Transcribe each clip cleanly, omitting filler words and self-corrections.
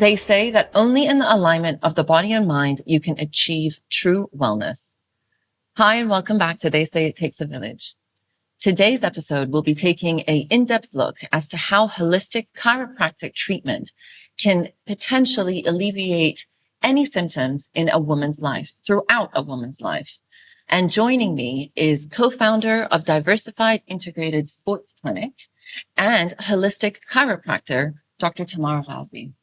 They say that only in the alignment of the body and mind you can achieve true wellness. Hi, and welcome back to They Say It Takes a Village. Today's episode will be taking an in-depth look as to how holistic chiropractic treatment can potentially alleviate any symptoms in a woman's life, throughout a woman's life. And joining me is co-founder of Diversified Integrated Sports Clinic and holistic chiropractor, Dr. Tamara Ghazi.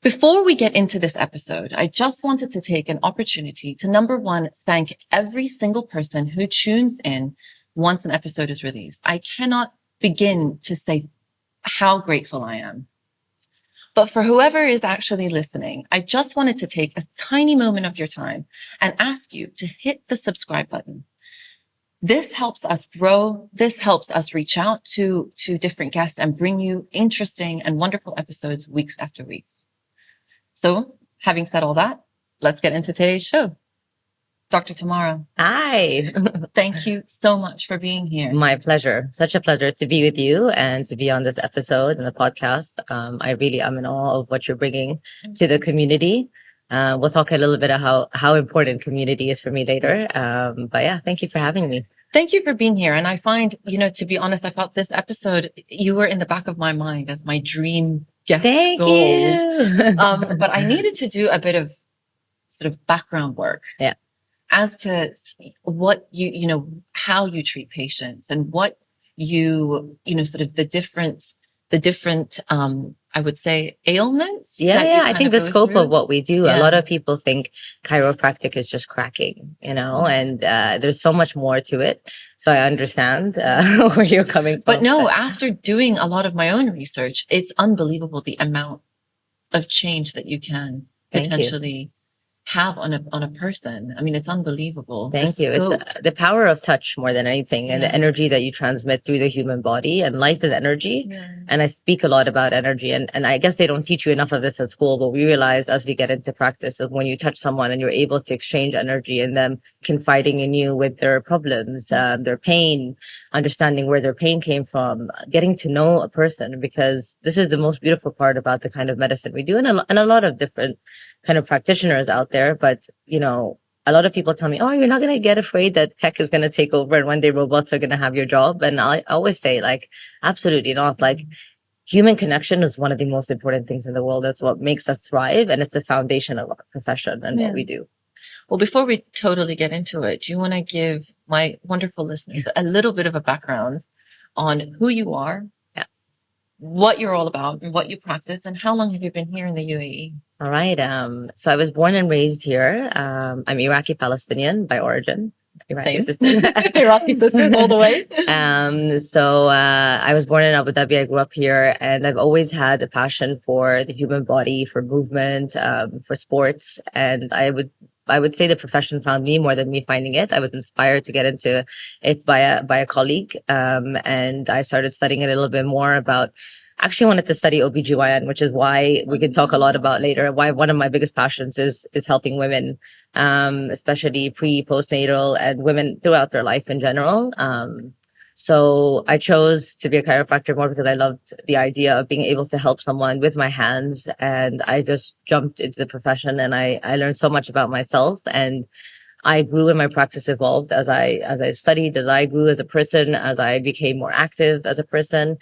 Before we get into this episode, I just wanted to take an opportunity to, number one, thank every single person who tunes in once an episode is released. I cannot begin to say how grateful I am. But for whoever is actually listening, I just wanted to take a tiny moment of your time and ask you to hit the subscribe button. This helps us grow. This helps us reach out to different guests and bring you interesting and wonderful episodes weeks after weeks. So, having said all that, let's get into today's show. Dr. Tamara. Hi. Thank you so much for being here. My pleasure. Such a pleasure to be with you and to be on this episode and the podcast. I really am in awe of what you're bringing to the community. We'll talk a little bit about how important community is for me later. But yeah, thank you for having me. Thank you for being here. And I find, to be honest, I thought this episode, you were in the back of my mind as my dream guest Thank goals. you. But I needed to do a bit of sort of background work. Yeah. As to what how you treat patients and what sort of the different, I would say ailments. Yeah. I think the scope of what we do, Yeah. a lot of people think chiropractic is just cracking, and there's so much more to it. So I understand where you're coming from. But no, after doing a lot of my own research, it's unbelievable the amount of change that you can potentially have on a person. I mean, it's unbelievable. Thank you. It's the power of touch more than anything, and the energy that you transmit through the human body. And life is energy. Yeah. And I speak a lot about energy. And I guess they don't teach you enough of this at school, but we realize as we get into practice of when you touch someone and you're able to exchange energy and them confiding in you with their problems, their pain, understanding where their pain came from, getting to know a person, because this is the most beautiful part about the kind of medicine we do, and a lot of different kind of practitioners out there. But, a lot of people tell me, oh, you're not going to get afraid that tech is going to take over and one day robots are going to have your job. And I always say, absolutely not. Human connection is one of the most important things in the world. That's what makes us thrive. And it's the foundation of our profession and what we do. Well, before we totally get into it, do you want to give my wonderful listeners a little bit of a background on who you are, what you're all about, and what you practice, and how long have you been here in the UAE? All right. So I was born and raised here. I'm Iraqi Palestinian by origin. Iraqi sisters. Iraqi sisters all the way. So I was born in Abu Dhabi. I grew up here, and I've always had a passion for the human body, for movement, for sports. And I would say the profession found me more than me finding it. I was inspired to get into it by a colleague. And I started studying a little bit more about, actually wanted to study OBGYN, which is why we can talk a lot about later, why one of my biggest passions is helping women, especially postnatal and women throughout their life in general. So I chose to be a chiropractor more because I loved the idea of being able to help someone with my hands. And I just jumped into the profession, and I learned so much about myself, and I grew and my practice evolved as I studied, as I grew as a person, as I became more active as a person.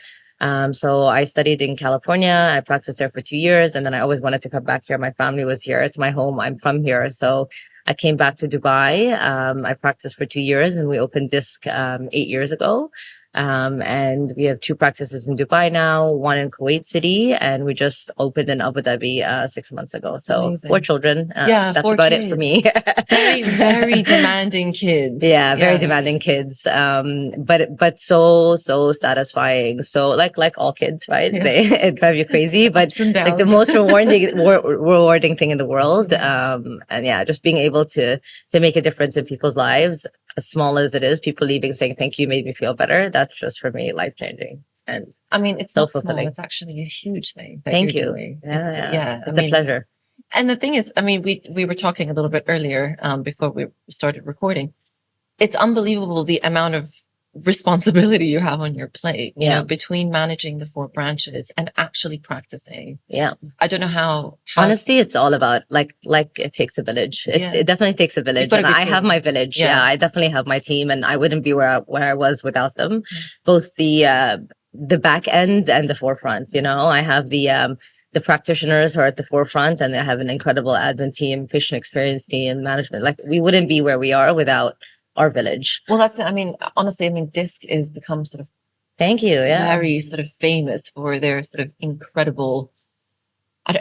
So I studied in California. I practiced there for 2 years, and then I always wanted to come back here. My family was here. It's my home. I'm from here. So I came back to Dubai. I practiced for 2 years, and we opened DISC 8 years ago. And we have 2 practices in Dubai now, 1 in Kuwait City, and we just opened in Abu Dhabi 6 months ago. So Amazing. 4 children. That's 4 about kids. it for me. Very, very demanding kids. Yeah, very demanding kids. But so satisfying. So like all kids, right? Yeah. It drive you crazy, but it's like the most rewarding thing in the world. And yeah, just being able to make a difference in people's lives, as small as it is, people leaving saying thank you made me feel better. That's just for me life changing. And I mean, it's not small. It's actually a huge thing. Thank you. Doing. Yeah. It's a pleasure. And the thing is, I mean, we were talking a little bit earlier, before we started recording. It's unbelievable the amount of responsibility you have on your plate, you Yeah. know, between managing the 4 branches and actually practicing. Yeah. I don't know how Honestly, it's all about like it takes a village. Yeah. It definitely takes a village, got a and good I have team. my village. Yeah. Yeah, I definitely have my team, and I wouldn't be where I was without them. Both the back end and the forefront. You know, I have the practitioners who are at the forefront, and I have an incredible admin team, patient experience team, management. Like we wouldn't be where we are without our village. Well, that's it. I mean, honestly, I mean, DISC is become sort of Thank you. Yeah. very sort of famous for their sort of incredible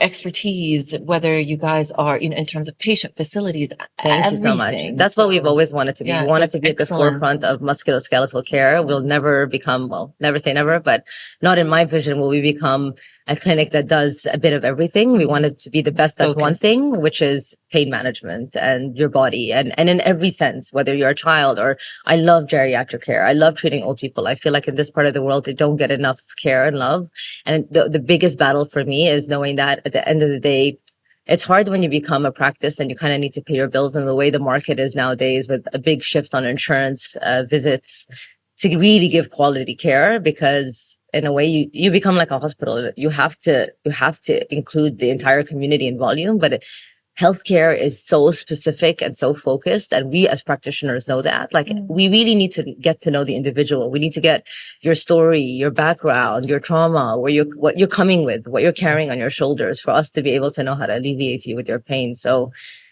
expertise, whether you guys are, you know, in terms of patient facilities, Thank you so much. everything. That's what we've always wanted to be. yeah, We wanted so to be at the excellence. forefront of musculoskeletal care. We'll never become, well, never say never, but not in my vision will we become a clinic that does a bit of everything. We wanted to be the best at one Focused. thing, which is pain management and your body, and in every sense, whether you're a child or I love geriatric care. I love treating old people. I feel like in this part of the world, they don't get enough care and love. And the biggest battle for me is knowing that at the end of the day, it's hard when you become a practice and you kind of need to pay your bills, and the way the market is nowadays with a big shift on insurance visits to really give quality care, because in a way you become like a hospital. You have to include the entire community in volume, but healthcare is so specific and so focused, and we as practitioners know that. Like we really need to get to know the individual. We need to get your story, your background, your trauma, what you're coming with, what you're carrying on your shoulders, for us to be able to know how to alleviate you with your pain. So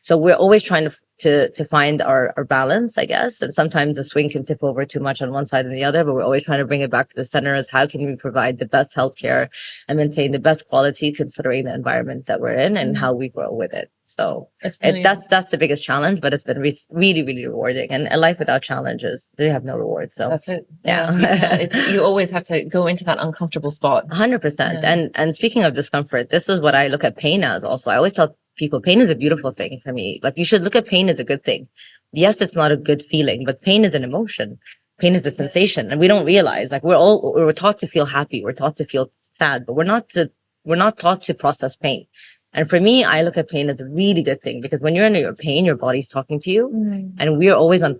we're always trying to find our balance, I guess. And sometimes the swing can tip over too much on one side and the other, but we're always trying to bring it back to the center as how can we provide the best healthcare and maintain the best quality considering the environment that we're in and how we grow with it. So that's the biggest challenge, but it's been really, really rewarding. And a life without challenges, they have no reward. So that's it. Yeah. You always have to go into that uncomfortable spot. 100%. And speaking of discomfort, this is what I look at pain as also. I always tell people pain is a beautiful thing for me. Like you should look at pain as a good thing. Yes, it's not a good feeling, but pain is an emotion. Pain is a sensation, and we don't realize, like we're taught to feel happy, we're taught to feel sad, but we're not taught to process pain. And for me, I look at pain as a really good thing, because when you're in your pain, your body's talking to you, and we're always on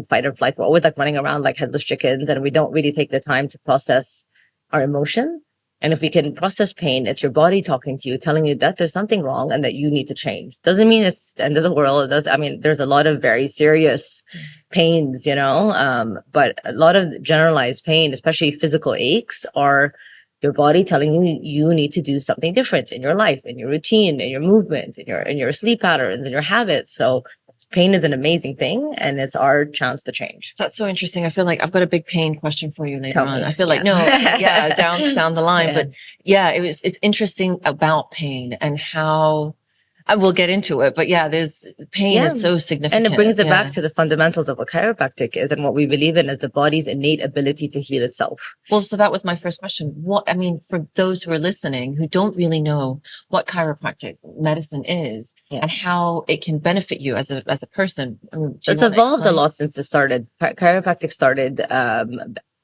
fight or flight. We're always like running around like headless chickens, and we don't really take the time to process our emotion. And if we can process pain, it's your body talking to you, telling you that there's something wrong and that you need to change. Doesn't mean it's the end of the world. There's a lot of very serious pains, you know, but a lot of generalized pain, especially physical aches, are your body telling you you need to do something different in your life, in your routine, in your movement, in your sleep patterns, in your habits. So pain is an amazing thing, and it's our chance to change. That's so interesting. I feel like I've got a big pain question for you later Tell on. me. I feel like down the line, but it's interesting about pain and how I will get into it. But there's pain is so significant, and it brings it back to the fundamentals of what chiropractic is and what we believe in as the body's innate ability to heal itself. Well, so that was my first question. For those who are listening who don't really know what chiropractic medicine is and how it can benefit you as a person, It's evolved a lot since it started. Chiropractic started.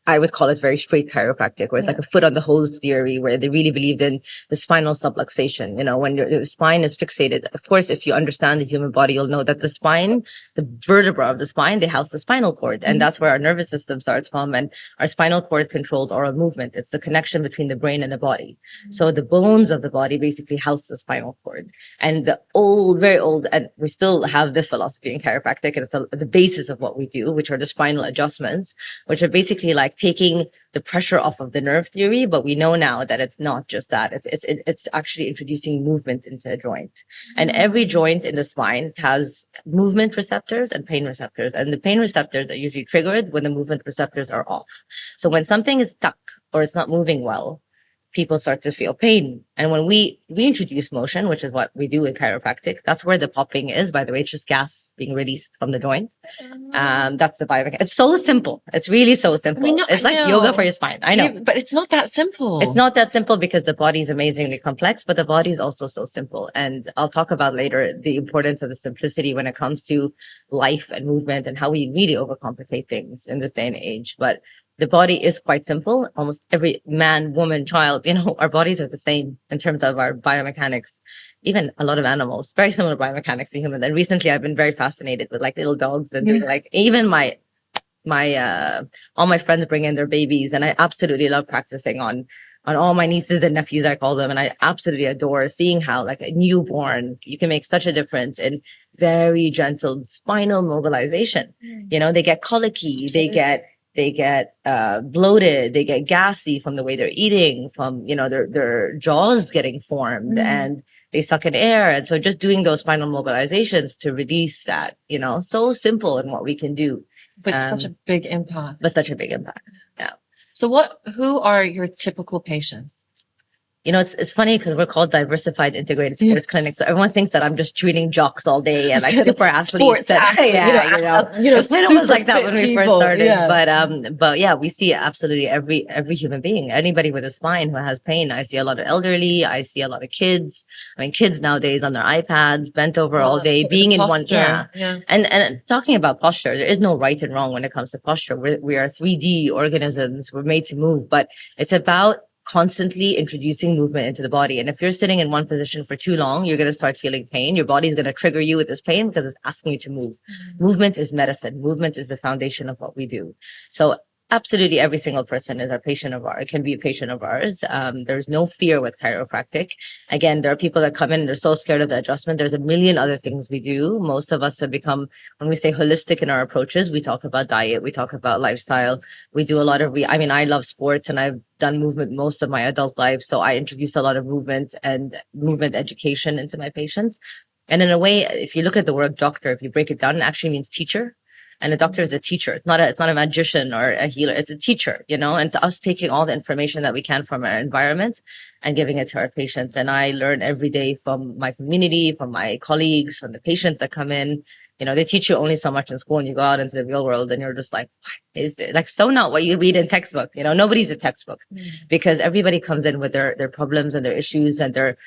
I would call it very straight chiropractic, where it's like a foot on the hose theory, where they really believed in the spinal subluxation. You know, when your spine is fixated, of course, if you understand the human body, you'll know that the spine, the vertebra of the spine, they house the spinal cord. And that's where our nervous system starts from. And our spinal cord controls oral movement. It's the connection between the brain and the body. So the bones of the body basically house the spinal cord. And the very old, and we still have this philosophy in chiropractic, and it's the basis of what we do, which are the spinal adjustments, which are basically like taking the pressure off of the nerve theory, but we know now that it's not just that. It's actually introducing movement into a joint. And every joint in the spine has movement receptors and pain receptors. And the pain receptors are usually triggered when the movement receptors are off. So when something is stuck or it's not moving well, people start to feel pain. And when we introduce motion, which is what we do in chiropractic, that's where the popping is. By the way, it's just gas being released from the joint. That's the biomechanics. It's so simple. It's really so simple. It's like yoga for your spine. I know. Yeah, but it's not that simple. It's not that simple because the body is amazingly complex, but the body is also so simple. And I'll talk about later the importance of the simplicity when it comes to life and movement and how we really overcomplicate things in this day and age. But the body is quite simple. Almost every man, woman, child, our bodies are the same in terms of our biomechanics. Even a lot of animals, very similar biomechanics to human. And recently I've been very fascinated with like little dogs and like even my all my friends bring in their babies, and I absolutely love practicing on all my nieces and nephews, I call them. And I absolutely adore seeing how like a newborn, you can make such a difference in very gentle spinal mobilization. You know, they get colicky, they get bloated, they get gassy from the way they're eating, from, you know, their jaws getting formed, and they suck in air. And so just doing those spinal mobilizations to release that, you know, so simple in what we can do. But such a big impact. But such a big impact. Yeah. So who are your typical patients? You know, it's funny because we're called diversified integrated sports clinics. So everyone thinks that I'm just treating jocks all day and like super athletes. It kind of was like that when we first started. Yeah. But yeah, we see absolutely every human being, anybody with a spine who has pain. I see a lot of elderly. I see a lot of kids. I mean, kids nowadays on their iPads, bent over all day, being in one. Yeah. And talking about posture, there is no right and wrong when it comes to posture. We are 3D organisms. We're made to move, but it's about constantly introducing movement into the body. And if you're sitting in one position for too long, you're going to start feeling pain. Your body's going to trigger you with this pain because it's asking you to move. Movement is medicine. Movement is the foundation of what we do. So absolutely every single person is a patient of ours, can be a patient of ours. There's no fear with chiropractic. Again, there are people that come in and they're so scared of the adjustment. There's a million other things we do. Most of us have become, when we say holistic in our approaches, we talk about diet, we talk about lifestyle. We do a lot of, I love sports and I've done movement most of my adult life. So I introduce a lot of movement and movement education into my patients. And in a way, if you look at the word doctor, if you break it down, it actually means teacher. And a doctor is a teacher. It's not a magician or a healer. It's a teacher, you know, and it's us taking all the information that we can from our environment and giving it to our patients. And I learn every day from my community, from my colleagues, from the patients that come in. You know, they teach you only so much in school and you go out into the real world and you're just like, what is it? Like, so not what you read in textbook. You know, nobody's a textbook because everybody comes in with their problems and their issues and their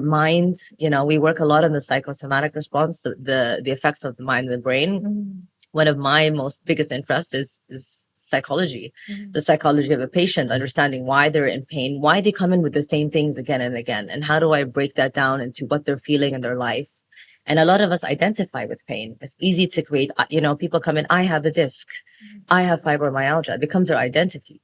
mind. You know, we work a lot on the psychosomatic response, the effects of the mind and the brain. One of my biggest interests is psychology, the psychology of a patient, understanding why they're in pain, why they come in with the same things again and again. And how do I break that down into what they're feeling in their life? And a lot of us identify with pain. It's easy to create, you know, people come in, I have a disc, I have fibromyalgia. It becomes their identity.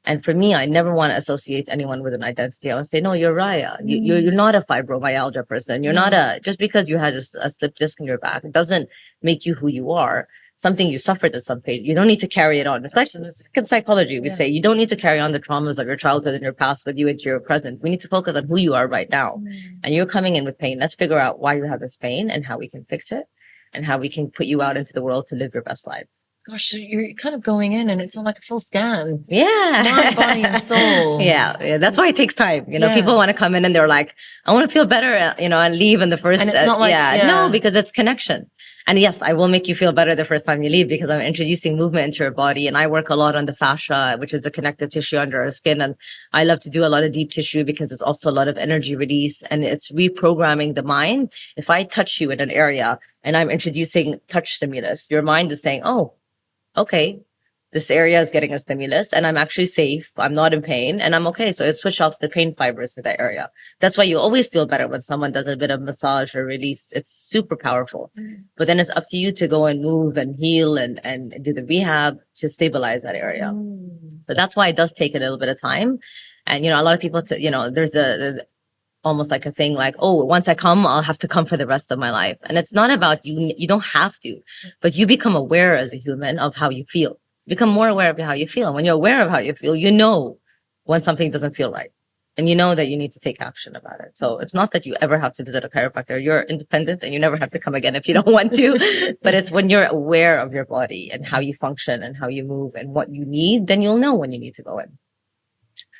And for me, I never want to associate anyone with an identity. I want to say, no, you're Raya. You're not a fibromyalgia person. You're not just because you had a slip disc in your back, it doesn't make you who you are. Something you suffered at some pain. You don't need to carry it on. It's like in psychology. We say you don't need to carry on the traumas of your childhood and your past with you into your present. We need to focus on who you are right now. And you're coming in with pain. Let's figure out why you have this pain and how we can fix it and how we can put you out into the world to live your best life. Gosh, so you're kind of going in and it's like a full scan. Yeah. Mind, body, and soul. Yeah. That's why it takes time. You know, people want to come in and they're like, I want to feel better, you know, and leave in the first. And it's not like, no, because it's connection. And yes, I will make you feel better the first time you leave because I'm introducing movement into your body. And I work a lot on the fascia, which is the connective tissue under our skin. And I love to do a lot of deep tissue because it's also a lot of energy release and it's reprogramming the mind. If I touch you in an area and I'm introducing touch stimulus, your mind is saying, oh, okay, this area is getting a stimulus and I'm actually safe. I'm not in pain and I'm okay. So it switch off the pain fibers to that area. That's why you always feel better when someone does a bit of massage or release. It's super powerful. But then it's up to you to go and move and heal and do the rehab to stabilize that area. So that's why it does take a little bit of time. And, you know, a lot of people, you know, there's almost like a thing like, oh, once I come, I'll have to come for the rest of my life. And it's not about you. You don't have to, but you become aware as a human of how you feel. Become more aware of how you feel. And when you're aware of how you feel, you know when something doesn't feel right. And you know that you need to take action about it. So it's not that you ever have to visit a chiropractor. You're independent and you never have to come again if you don't want to. But it's when you're aware of your body and how you function and how you move and what you need, then you'll know when you need to go in.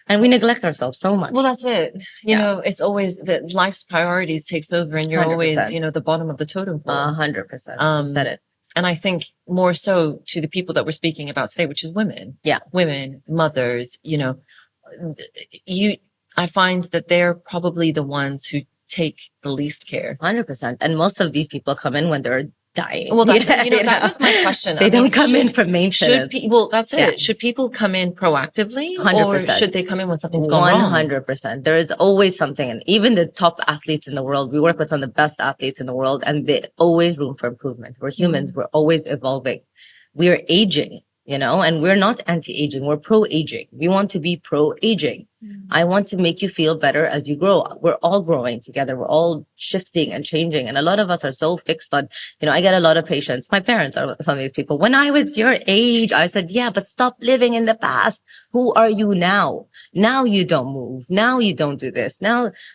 And we neglect ourselves so much. Well, that's it. You know, it's always that life's priorities takes over and you're 100%. Always, you know, the bottom of the totem pole. 100%. You said it. And I think more so to the people that we're speaking about today, which is women. Yeah. Women, mothers, you know, I find that they're probably the ones who take the least care. 100%. And most of these people come in when they're dying. Well, that's that was my question. They don't come in for maintenance. Well, that's it. Yeah. Should people come in proactively 100%. Or should they come in when something's going wrong? 100%. There is always something. And even the top athletes in the world, we work with some of the best athletes in the world and there's always room for improvement. We're humans. We're always evolving. we're aging, and we're not anti-aging, we're pro-aging. We want to be pro-aging. I want to make you feel better as you grow. We're all growing together. We're all shifting and changing. And a lot of us are so fixed on, I get a lot of patients. My parents are some of these people. When I was your age, I said, yeah, but stop living in the past. Who are you now? Now you don't move. Now you don't do this.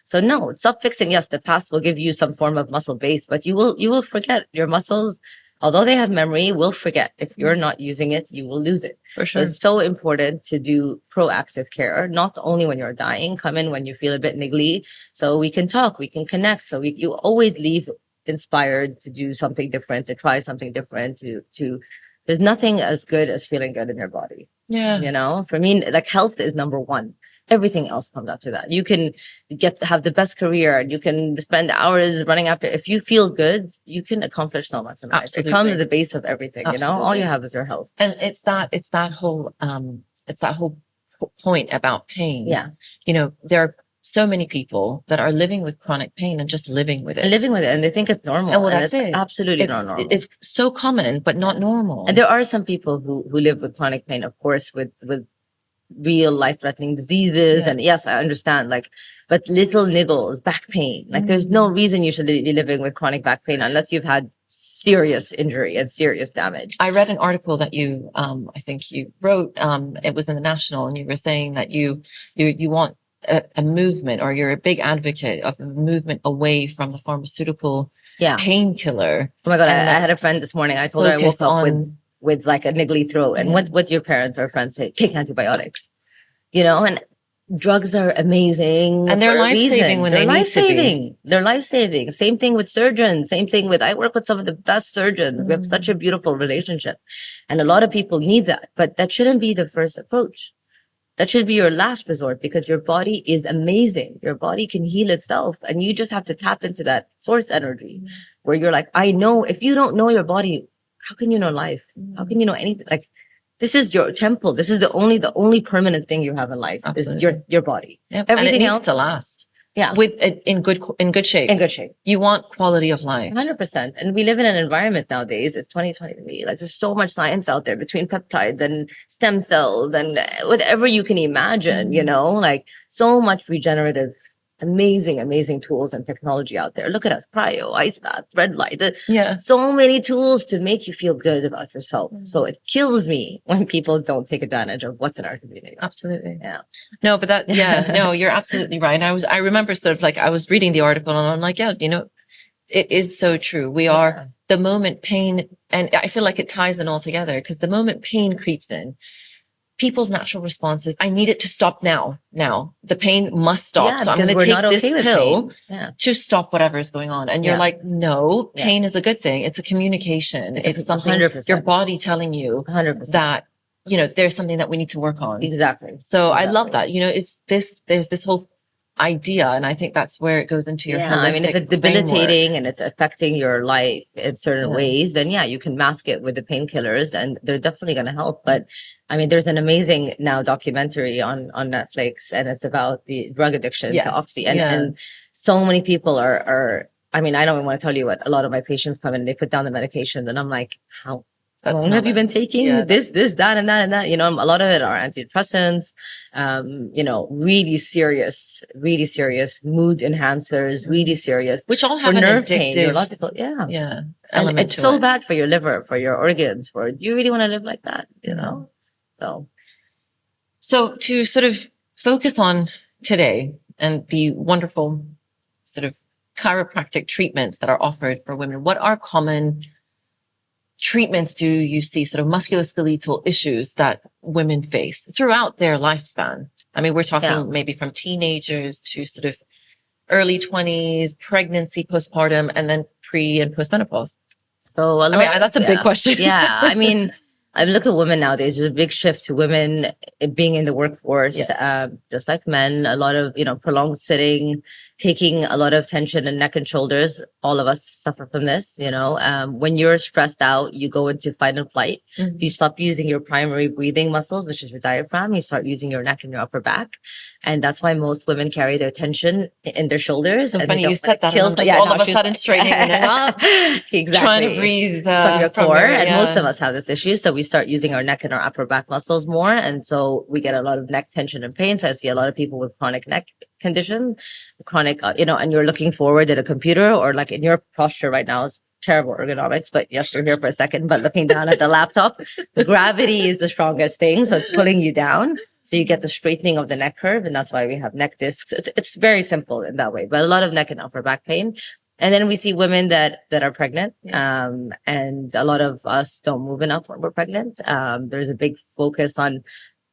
So no, stop fixing. Yes, the past will give you some form of muscle base, but you will forget your muscles. Although they have memory, will forget. If you're not using it, you will lose it. For sure. So it's so important to do proactive care, not only when you're dying. Come in when you feel a bit niggly, so we can talk, we can connect. So you always leave inspired to do something different, to try something different. There's nothing as good as feeling good in your body. Yeah. For me, like, health is number one. Everything else comes after that. You can have the best career, and you can spend hours running after. If you feel good, you can accomplish so much in life. Absolutely. It comes at the base of everything. Absolutely. All you have is your health. And it's that whole point about pain. Yeah. There are so many people that are living with chronic pain and just living with it. And they think it's normal. And that's it. Absolutely not normal. It's so common, but not normal. And there are some people who live with chronic pain, of course, with real life-threatening diseases. Yeah. And yes, I understand, but little niggles, back pain, there's no reason you should be living with chronic back pain unless you've had serious injury and serious damage. I read an article that you, I think you wrote, it was in the National, and you were saying that you want a movement, or you're a big advocate of a movement away from the pharmaceutical painkiller. Oh my God, I had a friend this morning. I told her I woke up with like a niggly throat. And what your parents or friends say, take antibiotics, and drugs are amazing. And they're life-saving when they need to be. They're life-saving. Same thing with surgeons. Same thing with, I work with some of the best surgeons. We have such a beautiful relationship. And a lot of people need that, but that shouldn't be the first approach. That should be your last resort, because your body is amazing. Your body can heal itself, and you just have to tap into that source energy where you're like, I know. If you don't know your body, how can you know life? How can you know anything? Like, this is your temple. This is the only permanent thing you have in life. Absolutely. Is your body. Yep. Everything and it needs else to last. Yeah. In good shape. In good shape. You want quality of life. 100%. And we live in an environment nowadays. It's 2023. There's so much science out there between peptides and stem cells and whatever you can imagine, so much regenerative, amazing tools and technology out there. Look at us, cryo, ice bath, red light. So many tools to make you feel good about yourself. So it kills me when people don't take advantage of what's in our community. Absolutely. Yeah. No, but no, you're absolutely right. I remember I was reading the article, and I'm like, it is so true. We are the moment pain, and I feel like it ties in all together, because the moment pain creeps in, people's natural response is, I need it to stop now. The pain must stop. So I'm going to take this pill to stop whatever is going on. And you're like, no, pain is a good thing. It's a communication. It's something 100%. Your body telling you 100%. that, there's something that we need to work on. Exactly. So I love that. There's this whole idea, and I think that's where it goes into your holistic if it's debilitating framework, and it's affecting your life in certain ways, then you can mask it with the painkillers, and they're definitely going to help. But there's an amazing now documentary on Netflix, and it's about the drug addiction to oxy, and so many people are I don't even want to tell you what a lot of my patients come in and they put down the medication, and I'm like, how long have you been taking this, that, and that, and that? A lot of it are antidepressants, really serious mood enhancers, really serious, which all have for an nerve addictive, pain, neurological, and it's so bad for your liver, for your organs. Do you really want to live like that? So to sort of focus on today and the wonderful sort of chiropractic treatments that are offered for women, what are common treatments do you see, sort of musculoskeletal issues that women face throughout their lifespan? We're talking maybe from teenagers to sort of early 20s, pregnancy, postpartum, and then pre and postmenopause. So that's a big question. I look at women nowadays. There's a big shift to women being in the workforce, just like men. A lot of, prolonged sitting, taking a lot of tension in neck and shoulders. All of us suffer from this, when you're stressed out, you go into fight and flight. You stop using your primary breathing muscles, which is your diaphragm. You start using your neck and your upper back. And that's why most women carry their tension in their shoulders. So and funny you said that. Kills, just all of a sudden straightening and up. Exactly. Trying to breathe from your core. And most of us have this issue. So we start using our neck and our upper back muscles more. And so we get a lot of neck tension and pain. So I see a lot of people with chronic neck condition, chronic, and you're looking forward at a computer, or like in your posture right now is terrible ergonomics, but yes, we're here for a second, but looking down at the laptop, the gravity is the strongest thing. So it's pulling you down. So you get the straightening of the neck curve. And that's why we have neck discs. It's very simple in that way, but a lot of neck and upper back pain. And then we see women that are pregnant. And a lot of us don't move enough when we're pregnant. There's a big focus on,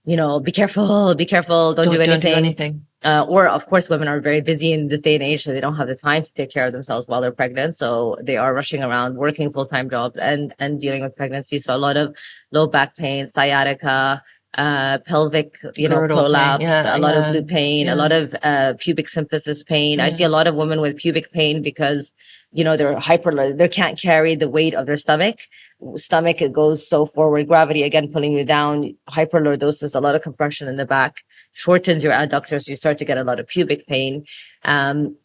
be careful, don't do anything. Or of course, women are very busy in this day and age, so they don't have the time to take care of themselves while they're pregnant. So they are rushing around, working full-time jobs and dealing with pregnancy. So a lot of low back pain, sciatica, pelvic, prolapse, a lot of glute pain, a lot of pubic symphysis pain. I see a lot of women with pubic pain because, they're they can't carry the weight of their stomach. It goes so forward, gravity again pulling you down, hyperlordosis, a lot of compression in the back, shortens your adductors. You start to get a lot of pubic pain.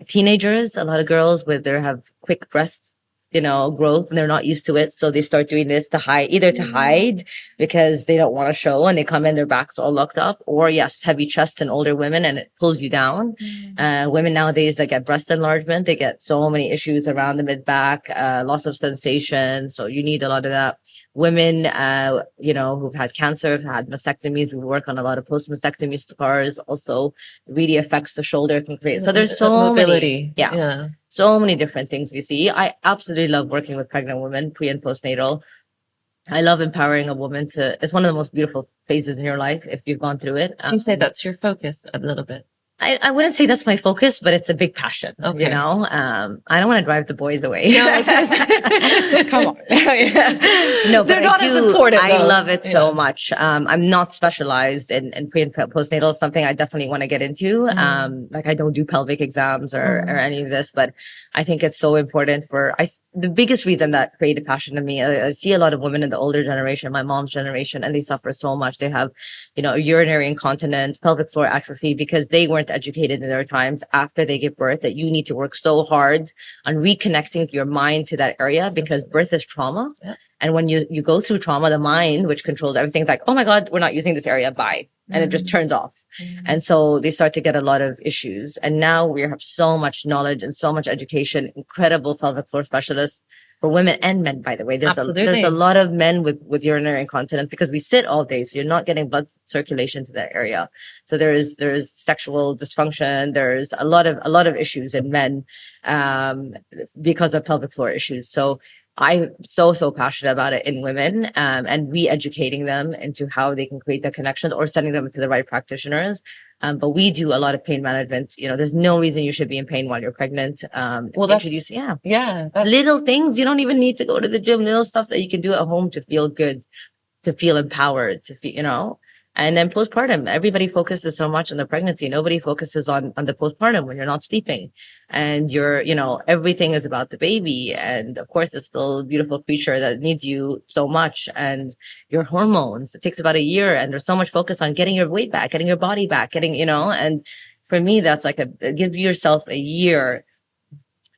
Teenagers, a lot of girls have quick breasts, growth, and they're not used to it. So they start doing this to hide because they don't want to show, and they come in, their backs all locked up, or heavy chest in older women, and it pulls you down. Women nowadays that get breast enlargement, they get so many issues around the mid back, loss of sensation. So you need a lot of that. Women, who've had cancer, have had mastectomies. We work on a lot of post-mastectomy scars. Also really affects the shoulder. So there's so mobility. many. So many different things we see. I absolutely love working with pregnant women, pre and postnatal. I love empowering a woman it's one of the most beautiful phases in your life if you've gone through it. Would you say that's your focus a little bit? I wouldn't say that's my focus, but it's a big passion. Okay. I don't want to drive the boys away. No, I was gonna say, come on. No, but they're not as important. I love it so much. I'm not specialized in pre and postnatal. Something I definitely want to get into. I don't do pelvic exams or any of this, but I think it's so important the biggest reason that created passion in me. I see a lot of women in the older generation, my mom's generation, and they suffer so much. They have, urinary incontinence, pelvic floor atrophy, because they weren't educated in their times after they give birth that you need to work so hard on reconnecting your mind to that area, because birth is trauma. Yeah. And when you go through trauma, the mind, which controls everything, is like, oh my God, we're not using this area. Bye. And it just turns off. And so they start to get a lot of issues. And now we have so much knowledge and so much education, incredible pelvic floor specialists for women and men, by the way. There's a lot of men with urinary incontinence because we sit all day. So you're not getting blood circulation to that area. So there's sexual dysfunction. There's a lot of issues in men, because of pelvic floor issues. So I'm so passionate about it in women, and re-educating them into how they can create the connections or sending them to the right practitioners. But we do a lot of pain management. There's no reason you should be in pain while you're pregnant. That's little things. You don't even need to go to the gym. Little stuff that you can do at home to feel good, to feel empowered, to feel, And then postpartum, everybody focuses so much on the pregnancy. Nobody focuses on the postpartum when you're not sleeping and everything is about the baby. And of course, this little beautiful creature that needs you so much, and your hormones. It takes about a year, and there's so much focus on getting your weight back, getting your body back, and for me, that's like give yourself a year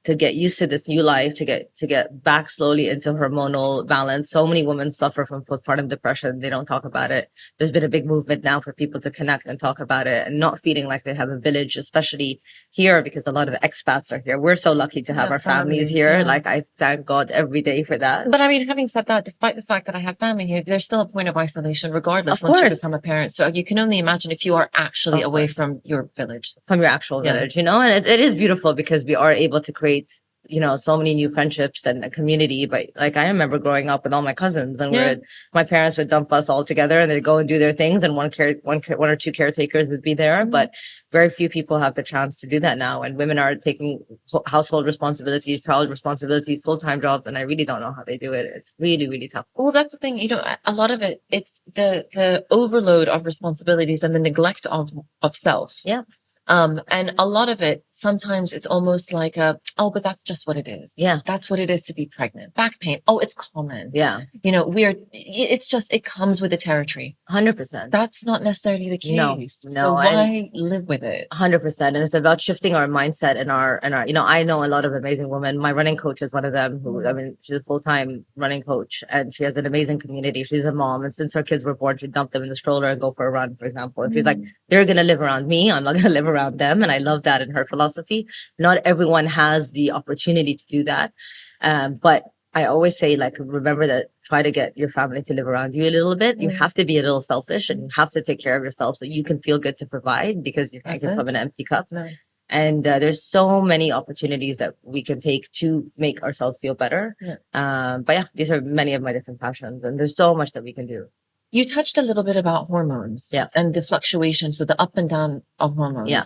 to get used to this new life, to get back slowly into hormonal balance. So many women suffer from postpartum depression. They don't talk about it. There's been a big movement now for people to connect and talk about it, and not feeling like they have a village, especially here, because a lot of expats are here. We're so lucky to have our families here. Yeah. Like, I thank God every day for that. But I mean, having said that, despite the fact that I have family here, there's still a point of isolation regardless once you become a parent. So you can only imagine if you are actually away from your village. From your actual village, and it is beautiful because we are able to create, so many new friendships and a community. But like, I remember growing up with all my cousins, and my parents would dump us all together, and they'd go and do their things, and one or two caretakers would be there. But very few people have the chance to do that now. And women are taking household responsibilities, child responsibilities, full-time jobs. And I really don't know how they do it. It's really, really tough. Well, that's the thing. A lot of it, it's the overload of responsibilities and the neglect of self. Yeah. And a lot of it, sometimes it's almost like oh, but that's just what it is. Yeah. That's what it is to be pregnant. Back pain. Oh, it's common. Yeah. It comes with the territory. 100%. That's not necessarily the No, case. no, So why live with it? 100%. And it's about shifting our mindset and our, I know a lot of amazing women. My running coach is one of them who, she's a full-time running coach and she has an amazing community. She's a mom. And since her kids were born, she dumped them in the stroller and go for a run, for example. And she's like, they're going to live around me. I'm not going to live around them. And I love that in her philosophy. Not everyone has the opportunity to do that. But I always say, like, remember that try to get your family to live around you a little bit. You have to be a little selfish and you have to take care of yourself so you can feel good to provide because you can't give from an empty cup. No. And there's so many opportunities that we can take to make ourselves feel better. Yeah. But yeah, these are many of my different passions and there's so much that we can do. You touched a little bit about hormones and the fluctuation. So the up and down of hormones. Yeah.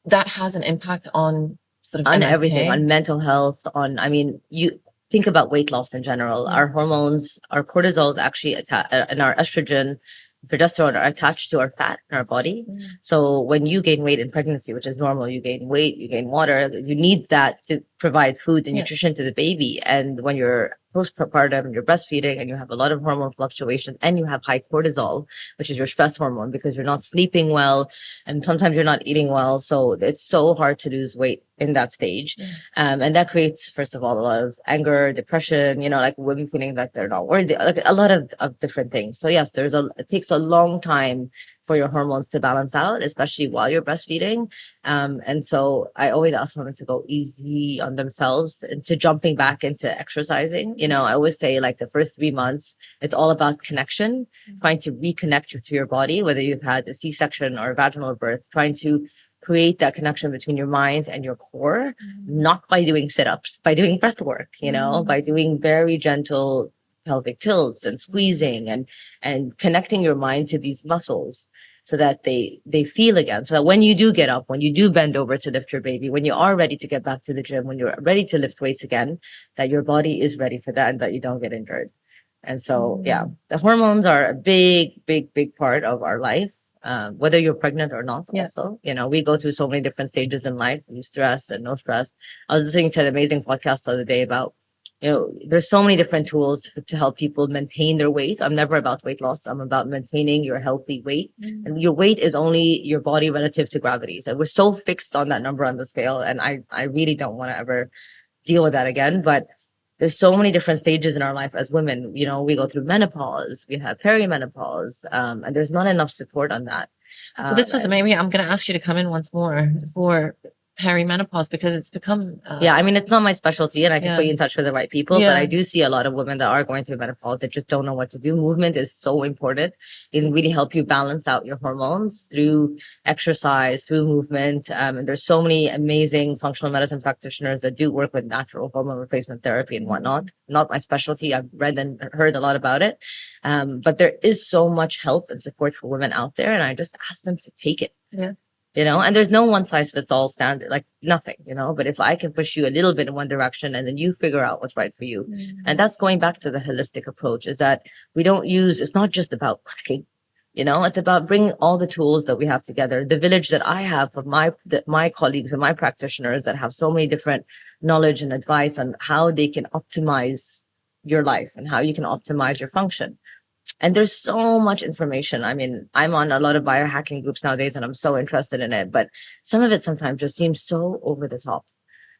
That has an impact on sort of on MSK? Everything, on mental health, you think about weight loss in general. Our hormones, our cortisol is actually and our estrogen, progesterone are attached to our fat in our body. So when you gain weight in pregnancy, which is normal, you gain weight, you gain water, you need that to provide food and nutrition to the baby. And when you're postpartum and you're breastfeeding and you have a lot of hormone fluctuation and you have high cortisol, which is your stress hormone because you're not sleeping well and sometimes you're not eating well. So it's so hard to lose weight in that stage. And that creates, first of all, a lot of anger, depression, like women feeling that they're not worthy, like a lot of different things. So yes, it takes a long time for your hormones to balance out, especially while you're breastfeeding. And so I always ask women to go easy on themselves and to jumping back into exercising. I always say like the first 3 months, it's all about connection, trying to reconnect to your body, whether you've had a C-section or a vaginal birth, trying to create that connection between your mind and your core, not by doing sit-ups, by doing breath work, by doing very gentle pelvic tilts and squeezing and connecting your mind to these muscles so that they feel again. So that when you do get up, when you do bend over to lift your baby, when you are ready to get back to the gym, when you're ready to lift weights again, that your body is ready for that and that you don't get injured. And so, yeah, the hormones are a big, big, big part of our life. Whether you're pregnant or not, also, we go through so many different stages in life, stress and no stress. I was listening to an amazing podcast the other day about, there's so many different tools to help people maintain their weight. I'm never about weight loss. I'm about maintaining your healthy weight. And your weight is only your body relative to gravity. So we're so fixed on that number on the scale. And I really don't want to ever deal with that again. But there's so many different stages in our life as women. We go through menopause, we have perimenopause, and there's not enough support on that. Well, maybe I'm going to ask you to come in once more for perimenopause because it's become it's not my specialty and I can put you in touch with the right people, but I do see a lot of women that are going through menopause that just don't know what to do. Movement is so important. It can really help you balance out your hormones through exercise, through movement, and there's so many amazing functional medicine practitioners that do work with natural hormone replacement therapy and whatnot. Not my specialty. I've read and heard a lot about it, but there is so much help and support for women out there, and I just ask them to take it. And there's no one size fits all standard, like nothing, but if I can push you a little bit in one direction and then you figure out what's right for you. And that's going back to the holistic approach, is that it's not just about cracking, it's about bringing all the tools that we have together. The village that I have from my colleagues and my practitioners that have so many different knowledge and advice on how they can optimize your life and how you can optimize your function. And there's so much information. I'm on a lot of biohacking groups nowadays and I'm so interested in it, but some of it sometimes just seems so over the top.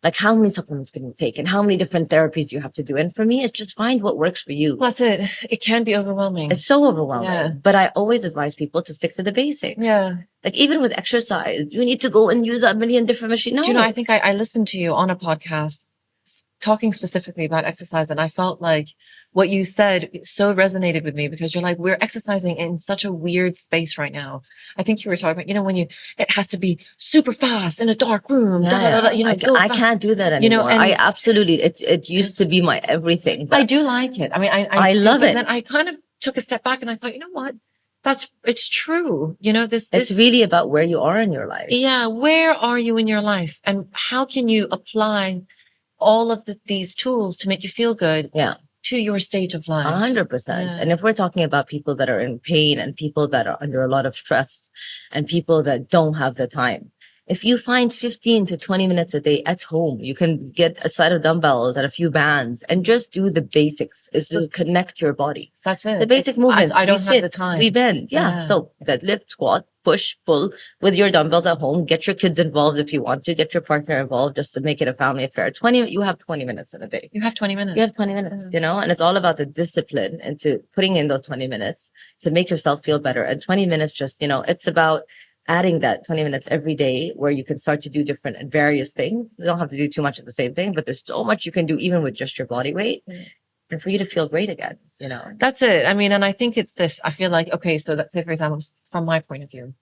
Like how many supplements can you take and how many different therapies do you have to do? And for me, it's just find what works for you. Plus it can be overwhelming. It's so overwhelming, but I always advise people to stick to the basics. Like even with exercise, you need to go and use a million different machines. No. Do I think I listened to you on a podcast talking specifically about exercise. And I felt like what you said so resonated with me because you're like, we're exercising in such a weird space right now. I think you were talking about, when it has to be super fast in a dark room. I can't do that anymore. And I absolutely, it used to be my everything. I do like it. I love it. Then I kind of took a step back and I thought, what? It's true. It's really about where you are in your life. Yeah. Where are you in your life? And how can you apply all of these tools to make you feel good to your stage of life? 100%. And if we're talking about people that are in pain and people that are under a lot of stress and people that don't have the time, If you find 15 to 20 minutes a day at home, you can get a set of dumbbells and a few bands and just do the basics. It's just connect your body. That's it. The basic movements. I don't we have the sit, time. we bend. Yeah. So deadlift, squat, push, pull with your dumbbells at home. Get your kids involved if you want to. Get your partner involved just to make it a family affair. You have 20 minutes in a day. You have 20 minutes. You have 20 minutes, you know, and it's all about the discipline and to putting in those 20 minutes to make yourself feel better. And 20 minutes just, you know, it's about adding that 20 minutes every day where you can start to do different and various things. You don't have to do too much of the same thing, but there's so much you can do even with just your body weight. And for you to feel great again, you know. That's it. I mean, and I think it's this, I feel like, okay, so let's say, for example, from my point of view,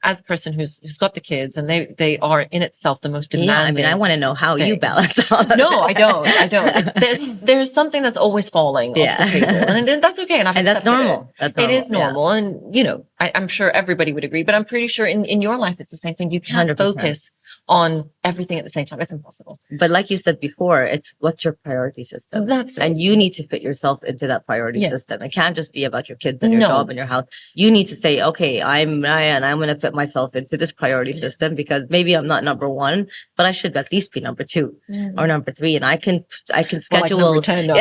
as a person who's got the kids and they are in itself the most demanding. Yeah, I mean, I want to know how you balance all that. No, I don't. There's something that's always falling off the table, and that's okay. And that's normal. It is normal, and you know, I'm sure everybody would agree. But I'm pretty sure in your life it's the same thing. You can't 100%. focus on everything at the same time. It's impossible. But like you said before, it's what's your priority system. And you need to fit yourself into that priority system. It can't just be about your kids and your job and your health. You need to say, okay, I'm Raya and I'm going to fit myself into this priority system because maybe I'm not number one, but I should at least be number two or number three. And I can schedule. Well, like number 10, no,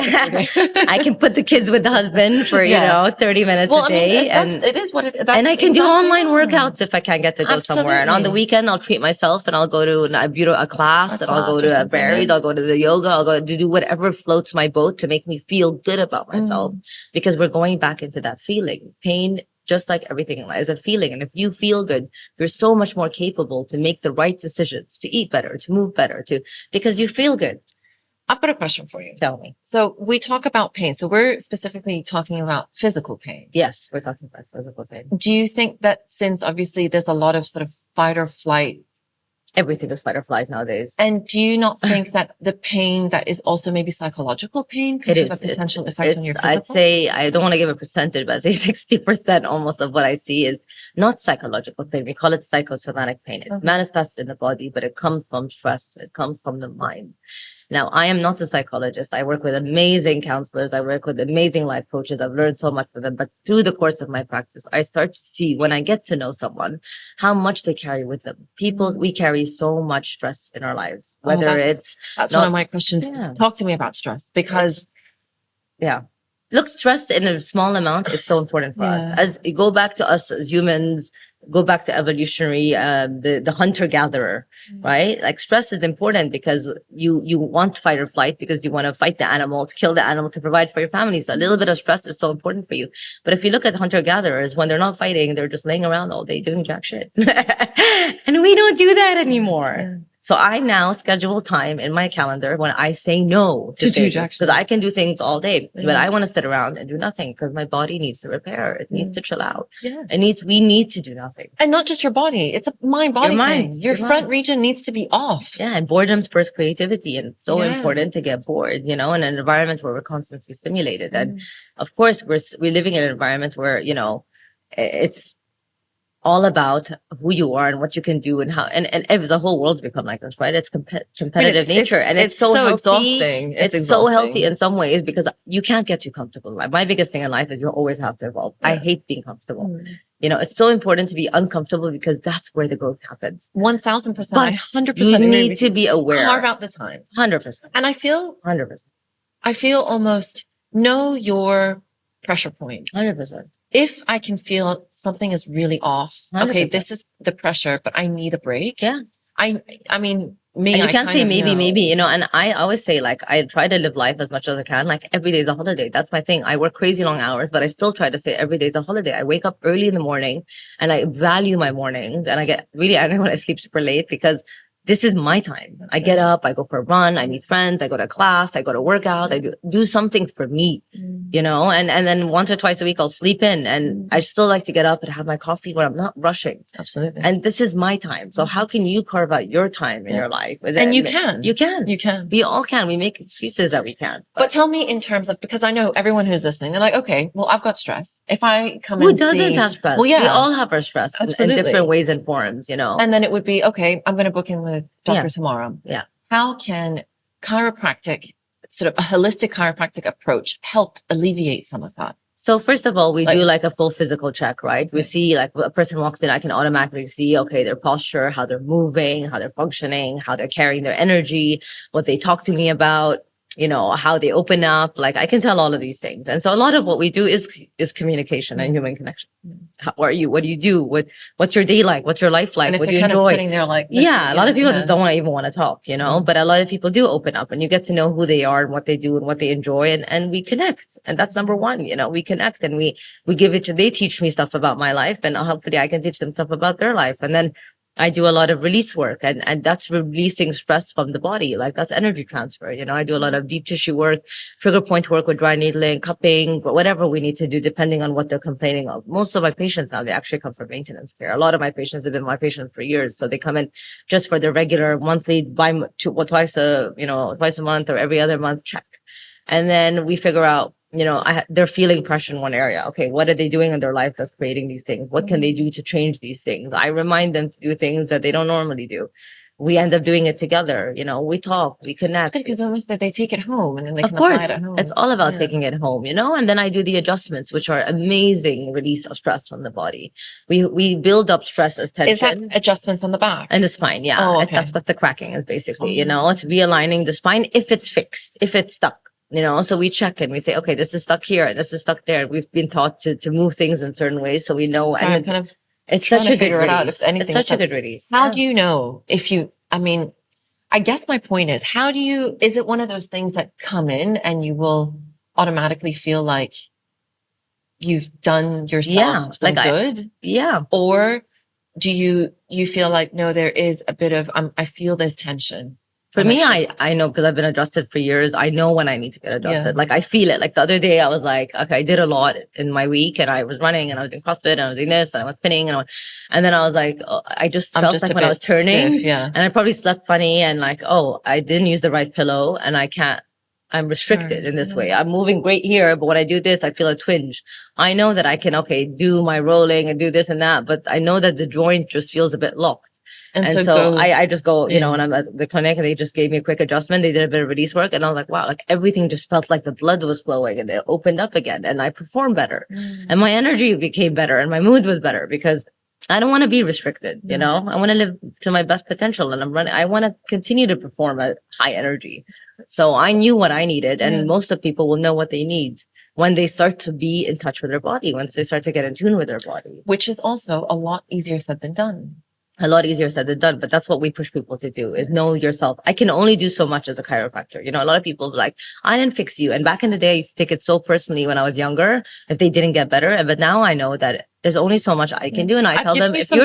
I can put the kids with the husband for, you know, 30 minutes a day. It is what it is. And I can do online workouts if I can't get to go somewhere. And on the weekend, I'll treat myself and I'll go to a class and I'll go to berries, I'll go to the yoga, I'll go to do whatever floats my boat to make me feel good about myself because we're going back into that feeling. Pain, just like everything in life, is a feeling. And if you feel good, you're so much more capable to make the right decisions, to eat better, to move better, because you feel good. I've got a question for you. Tell me. So we talk about pain. So we're specifically talking about physical pain. Yes, we're talking about physical pain. Do you think that since obviously there's a lot of sort of fight or flight, everything is fight or flight nowadays. And do you not think that the pain that is also maybe psychological pain could have a potential effect on your physical? I'd say, I don't want to give a percentage, but I'd say 60% almost of what I see is not psychological pain. We call it psychosomatic pain. It manifests in the body, but it comes from stress. It comes from the mind. Now, I am not a psychologist. I work with amazing counselors. I work with amazing life coaches. I've learned so much from them. But through the course of my practice, I start to see when I get to know someone, how much they carry with them. People, we carry so much stress in our lives, whether that's one of my questions. Yeah. Talk to me about stress because. Look, stress in a small amount is so important for us. As you go back to us as humans, go back to evolutionary, the hunter-gatherer, right? Like stress is important because you want fight or flight because you want to fight the animal, to kill the animal, to provide for your family. So a little bit of stress is so important for you. But if you look at hunter-gatherers, when they're not fighting, they're just laying around all day doing jack shit. And we don't do that anymore. Yeah. So I now schedule time in my calendar when I say no to things because I can do things all day, but I want to sit around and do nothing because my body needs to repair. It needs to chill out. Yeah. We need to do nothing. And not just your body. It's a mind-body thing. Your front region needs to be off. Yeah. And boredom spurs creativity. And it's so important to get bored, you know, in an environment where we're constantly stimulated. And of course, we're living in an environment where, you know, it's all about who you are and what you can do and how, and the whole world's become like this, right? It's competitive nature and it's so exhausting. It's so healthy in some ways because you can't get too comfortable. My biggest thing in life is you always have to evolve. I hate being comfortable. You know, it's so important to be uncomfortable because that's where the growth happens. 1000%. But 100%. You need to be aware. Carve out the times. 100%. And I feel 100%. I feel almost know your pressure points. 100%. If I can feel something is really off, 100%. Okay, this is the pressure, but I need a break. Yeah. I mean, and you can't say maybe, you know, and I always say like, I try to live life as much as I can. Like every day is a holiday. That's my thing. I work crazy long hours, but I still try to say every day is a holiday. I wake up early in the morning and I value my mornings and I get really angry when I sleep super late because this is my time. I get up, I go for a run, I meet friends, I go to class, I go to workout, I do something for me, you know, and then once or twice a week I'll sleep in and I still like to get up and have my coffee when I'm not rushing. Absolutely. And this is my time. So how can you carve out your time in your life? And you can. You can. You can. We all can. We make excuses that we can't. But tell me in terms of, because I know everyone who's listening, they're like, okay, well, I've got stress. If I come Who doesn't have stress? Well, yeah. We all have our stress in different ways and forms, you know. And then it would be, okay, I'm going to book in with Dr. tomorrow. Yeah. How can chiropractic, sort of a holistic chiropractic approach help alleviate some of that? So first of all, we Like- do like a full physical check, right? We see like a person walks in, I can automatically see, okay, their posture, how they're moving, how they're functioning, how they're carrying their energy, what they talk to me about, how they open up. Like I can tell all of these things. And so a lot of what we do is communication and human connection. How are you? What do you do? What's your day like? What's your life like? And if What do they're you kind of enjoy? sitting there like, Yeah, a lot of people just don't want. want to talk, but a lot of people do open up and you get to know who they are and what they do and what they enjoy and we connect. And that's number one, we connect and we give they teach me stuff about my life and hopefully I can teach them stuff about their life. And then I do a lot of release work and that's releasing stress from the body. Like that's energy transfer. I do a lot of deep tissue work, trigger point work with dry needling, cupping, whatever we need to do depending on what they're complaining of. Most of my patients now, they actually come for maintenance care. A lot of my patients have been my patients for years. So they come in just for their regular monthly, twice a month or every other month check. And then we figure out, they're feeling pressure in one area. Okay, what are they doing in their life that's creating these things? What can they do to change these things? I remind them to do things that they don't normally do. We end up doing it together. We talk, we connect. It's good because almost that they take it home and then they Of can apply course, it at home. it's all about taking it home, and then I do the adjustments, which are amazing release of stress from the body. We build up stress as tension. Is that adjustments on the back? And the spine, yeah. Oh, okay. That's what the cracking is basically, it's realigning the spine if it's fixed, if it's stuck. So we check and we say, okay, this is stuck here and this is stuck there. We've been taught to move things in certain ways. So we know. Sorry, I'm and kind of it's trying such to a good figure it out release. if anything It's such is a up. good release. How Yeah. do you know I guess my point is, is it one of those things that come in and you will automatically feel like you've done yourself some good? Yeah. Or do you feel like, no, there is a bit of, I feel this tension. For me, I know because I've been adjusted for years. I know when I need to get adjusted. Yeah. Like I feel it. Like the other day I was like, okay, I did a lot in my week and I was running and I was doing CrossFit and I was doing this and I was spinning and then I was like, I just felt like when I was turning stiff, yeah. and I probably slept funny and like, oh, I didn't use the right pillow and I'm restricted in this way. I'm moving great here, but when I do this, I feel a twinge. I know that I can, do my rolling and do this and that, but I know that the joint just feels a bit locked. And so I just go, and I'm at the clinic and they just gave me a quick adjustment. They did a bit of release work and I was like, wow, like everything just felt like the blood was flowing and it opened up again and I performed better and my energy became better and my mood was better because I don't want to be restricted, I want to live to my best potential and I want to continue to perform at high energy. So I knew what I needed and most of people will know what they need when they start to be in touch with their body, once they start to get in tune with their body. Which is also a lot easier said than done. A lot easier said than done, but that's what we push people to do is know yourself. I can only do so much as a chiropractor. A lot of people are like, I didn't fix you. And back in the day, I used to take it so personally when I was younger, if they didn't get better. But now I know that there's only so much I can do. And I tell them, if you're,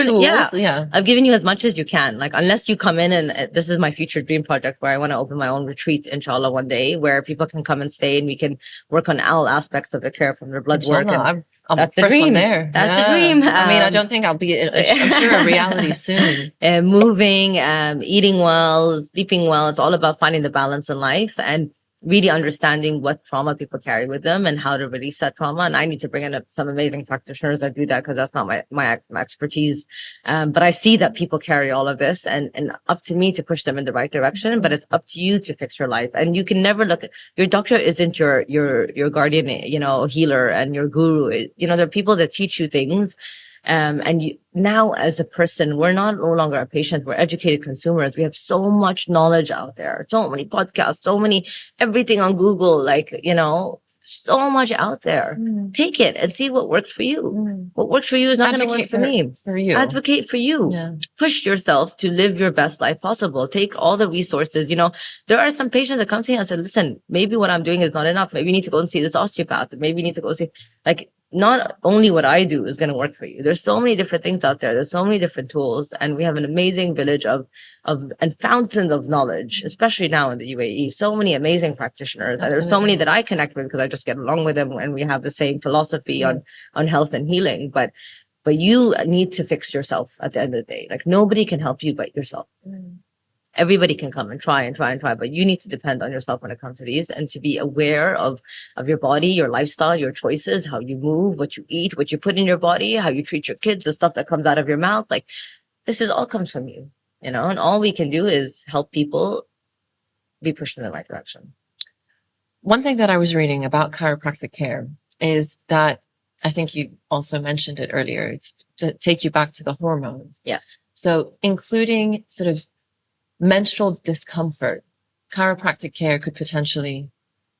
I've given you as much as you can. Like, unless you come in and this is my future dream project where I want to open my own retreat, inshallah, one day where people can come and stay and we can work on all aspects of the care from their blood work. And I'm that's the first dream. one there. That's the dream. I don't think I'll be, I'm sure a reality soon. Moving, eating well, sleeping well. It's all about finding the balance in life and really understanding what trauma people carry with them and how to release that trauma. And I need to bring in some amazing practitioners that do that because that's not my expertise. But I see that people carry all of this and up to me to push them in the right direction, but it's up to you to fix your life. And you can never look at your doctor isn't your guardian, healer and your guru. There are people that teach you things. And now as a person, we're no longer a patient. We're educated consumers. We have so much knowledge out there, so many podcasts, everything on Google, so much out there. Take it and see what works for you. What works for you is not going to work for me. For you. Advocate for you. Yeah. Push yourself to live your best life possible. Take all the resources. There are some patients that come to me and say, listen, maybe what I'm doing is not enough. Maybe you need to go and see this osteopath. Maybe you need to go see, not only what I do is going to work for you. There's so many different things out there. There's so many different tools and we have an amazing village and fountains of knowledge, especially now in the UAE. So many amazing practitioners. Absolutely. And there's so many that I connect with because I just get along with them and we have the same philosophy on health and healing. But you need to fix yourself at the end of the day. Nobody can help you but yourself. Everybody can come and try, but you need to depend on yourself when it comes to these and to be aware of your body, your lifestyle, your choices, how you move, what you eat, what you put in your body, how you treat your kids, the stuff that comes out of your mouth. This all comes from you, and all we can do is help people be pushed in the right direction. One thing that I was reading about chiropractic care is that I think you also mentioned it earlier. It's to take you back to the hormones. Yeah. So including sort of menstrual discomfort, chiropractic care could potentially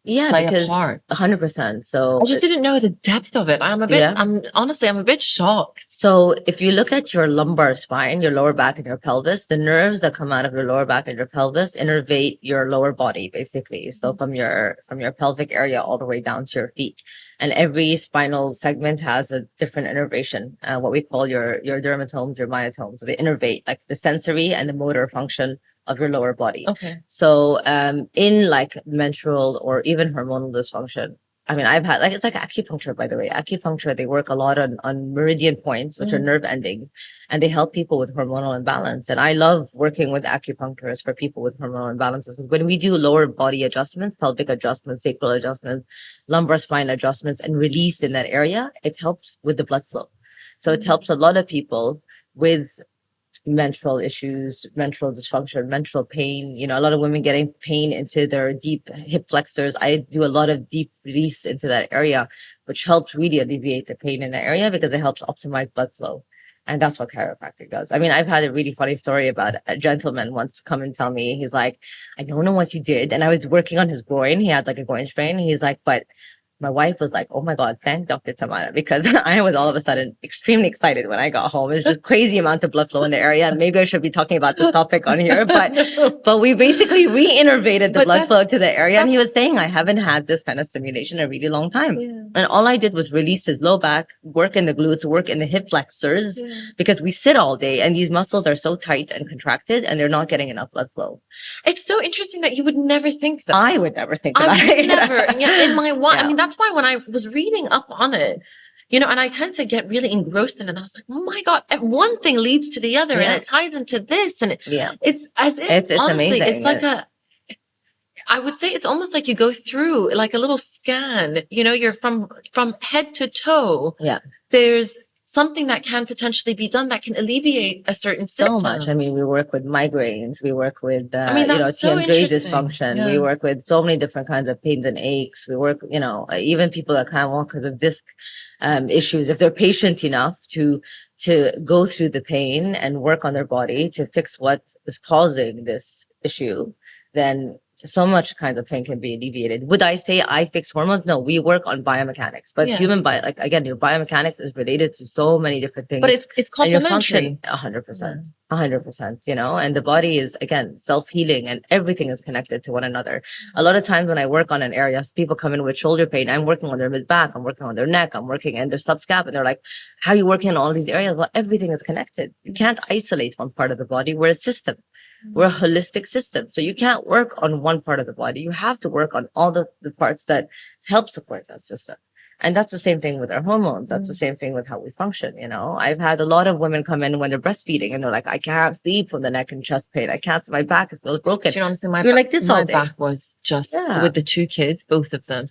play a part. 100%. So I just didn't know the depth of it. I'm a bit shocked. So if you look at your lumbar spine, your lower back and your pelvis, the nerves that come out of your lower back and your pelvis innervate your lower body, basically. So from your pelvic area all the way down to your feet. And every spinal segment has a different innervation, what we call your dermatomes, your myotomes. So they innervate like the sensory and the motor function of your lower body. Okay. So in like menstrual or even hormonal dysfunction, I mean, I've had like, it's like acupuncture, by the way. Acupuncture, they work a lot on meridian points, which are nerve endings, and they help people with hormonal imbalance. And I love working with acupuncturists for people with hormonal imbalances. When we do lower body adjustments, pelvic adjustments, sacral adjustments, lumbar spine adjustments, and release in that area, it helps with the blood flow. So it helps a lot of people with menstrual issues, menstrual dysfunction, menstrual pain. You know, a lot of women getting pain into their deep hip flexors. I do a lot of deep release into that area, which helps really alleviate the pain in that area because it helps optimize blood flow. And that's what chiropractic does. I mean, I've had a really funny story about a gentleman once come and tell me, he's like, I don't know what you did. And I was working on his groin. He had like a groin strain. He's like, but my wife was like, oh my God, thank Dr. Tamara, because I was all of a sudden extremely excited when I got home. It's just crazy amount of blood flow in the area. And maybe I should be talking about this topic on here, but we basically re-innervated the blood flow to the area. And he was saying, I haven't had this kind of stimulation in a really long time. Yeah. And all I did was release his low back, work in the glutes, work in the hip flexors, because we sit all day and these muscles are so tight and contracted and they're not getting enough blood flow. It's so interesting that you would never think that. I would never think that. I would never. Yeah, in my one, I mean, that's why when I was reading up on it, you know, and I tend to get really engrossed in it. And I was like, oh my God, one thing leads to the other and it ties into this. And it's as if, it's honestly, amazing. It's like I would say it's almost like you go through like a little scan, you know, you're from head to toe. Yeah. There's something that can potentially be done that can alleviate a certain symptom. So much. I mean, we work with migraines. We work with, TMJ dysfunction. Yeah. We work with so many different kinds of pains and aches. We work, you know, even people that can't walk because of disc issues. If they're patient enough to go through the pain and work on their body to fix what is causing this issue, then so much kind of pain can be alleviated. Would I say I fix hormones? No, we work on biomechanics, but your biomechanics is related to so many different things. But it's complementary. 100%, 100%, you know, and the body is, again, self-healing and everything is connected to one another. A lot of times when I work on an area, people come in with shoulder pain. I'm working on their mid-back. I'm working on their neck. I'm working in their subscap. And they're like, how are you working on all these areas? Well, everything is connected. You can't isolate one part of the body. We're a system. We're a holistic system. So you can't work on one part of the body. You have to work on all the parts that help support that system. And that's the same thing with our hormones. That's the same thing with how we function. You know, I've had a lot of women come in when they're breastfeeding and they're like, I can't sleep from the neck and chest pain. I can't, my back feels broken. Do you know, honestly, my back was just with the two kids, both of them.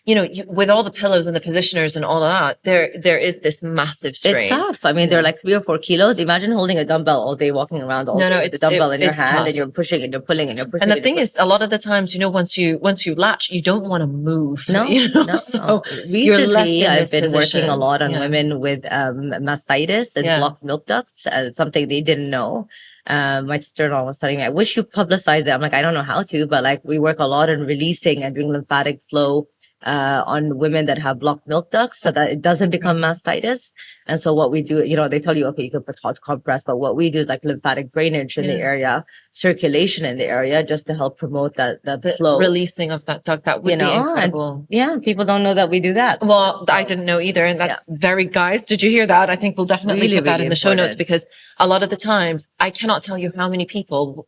You know, with all the pillows and the positioners and all of that, there is this massive strain. It's tough. I mean, they're like 3 or 4 kilos. Imagine holding a dumbbell all day, walking around all day with the dumbbell in your hand, and you're pushing and you're pulling and you're pushing. And the thing is, a lot of the times, you know, once you latch, you don't want to move. No, you know? So you're left in I've been working a lot on women with mastitis and blocked milk ducts, something they didn't know. My sister-in-law was telling me, I wish you publicized it. I'm like, I don't know how to, but like we work a lot on releasing and doing lymphatic flow on women that have blocked milk ducts so that it doesn't become mastitis. And so what we do, you know, they tell you, okay, you can put hot compress, but what we do is like lymphatic drainage in the area, circulation in the area, just to help promote that flow. Releasing of that duct. That would be incredible. And, people don't know that we do that. Well, I didn't know either. And that's guys, did you hear that? I think we'll definitely put that in the show notes because a lot of the times I cannot tell you how many people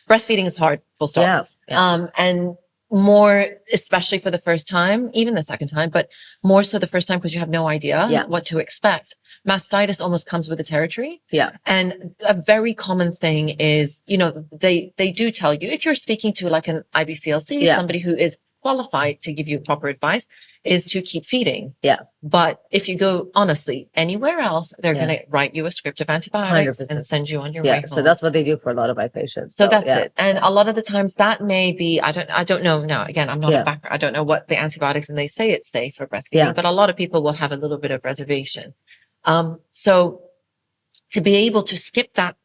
breastfeeding is hard, full stop. And more, especially for the first time, even the second time, but more so the first time because you have no idea what to expect. Mastitis almost comes with the territory. Yeah. And a very common thing is, you know, they do tell you if you're speaking to like an IBCLC, somebody who is qualified to give you proper advice is to keep feeding. Yeah. But if you go honestly anywhere else, they're going to write you a script of antibiotics 100%. and send you on your way home. So that's what they do for a lot of my patients. So that's it. And a lot of the times that may be, I don't know. No, again, I'm not a backer. I don't know what the antibiotics, and they say it's safe for breastfeeding, but a lot of people will have a little bit of reservation. So to be able to skip that,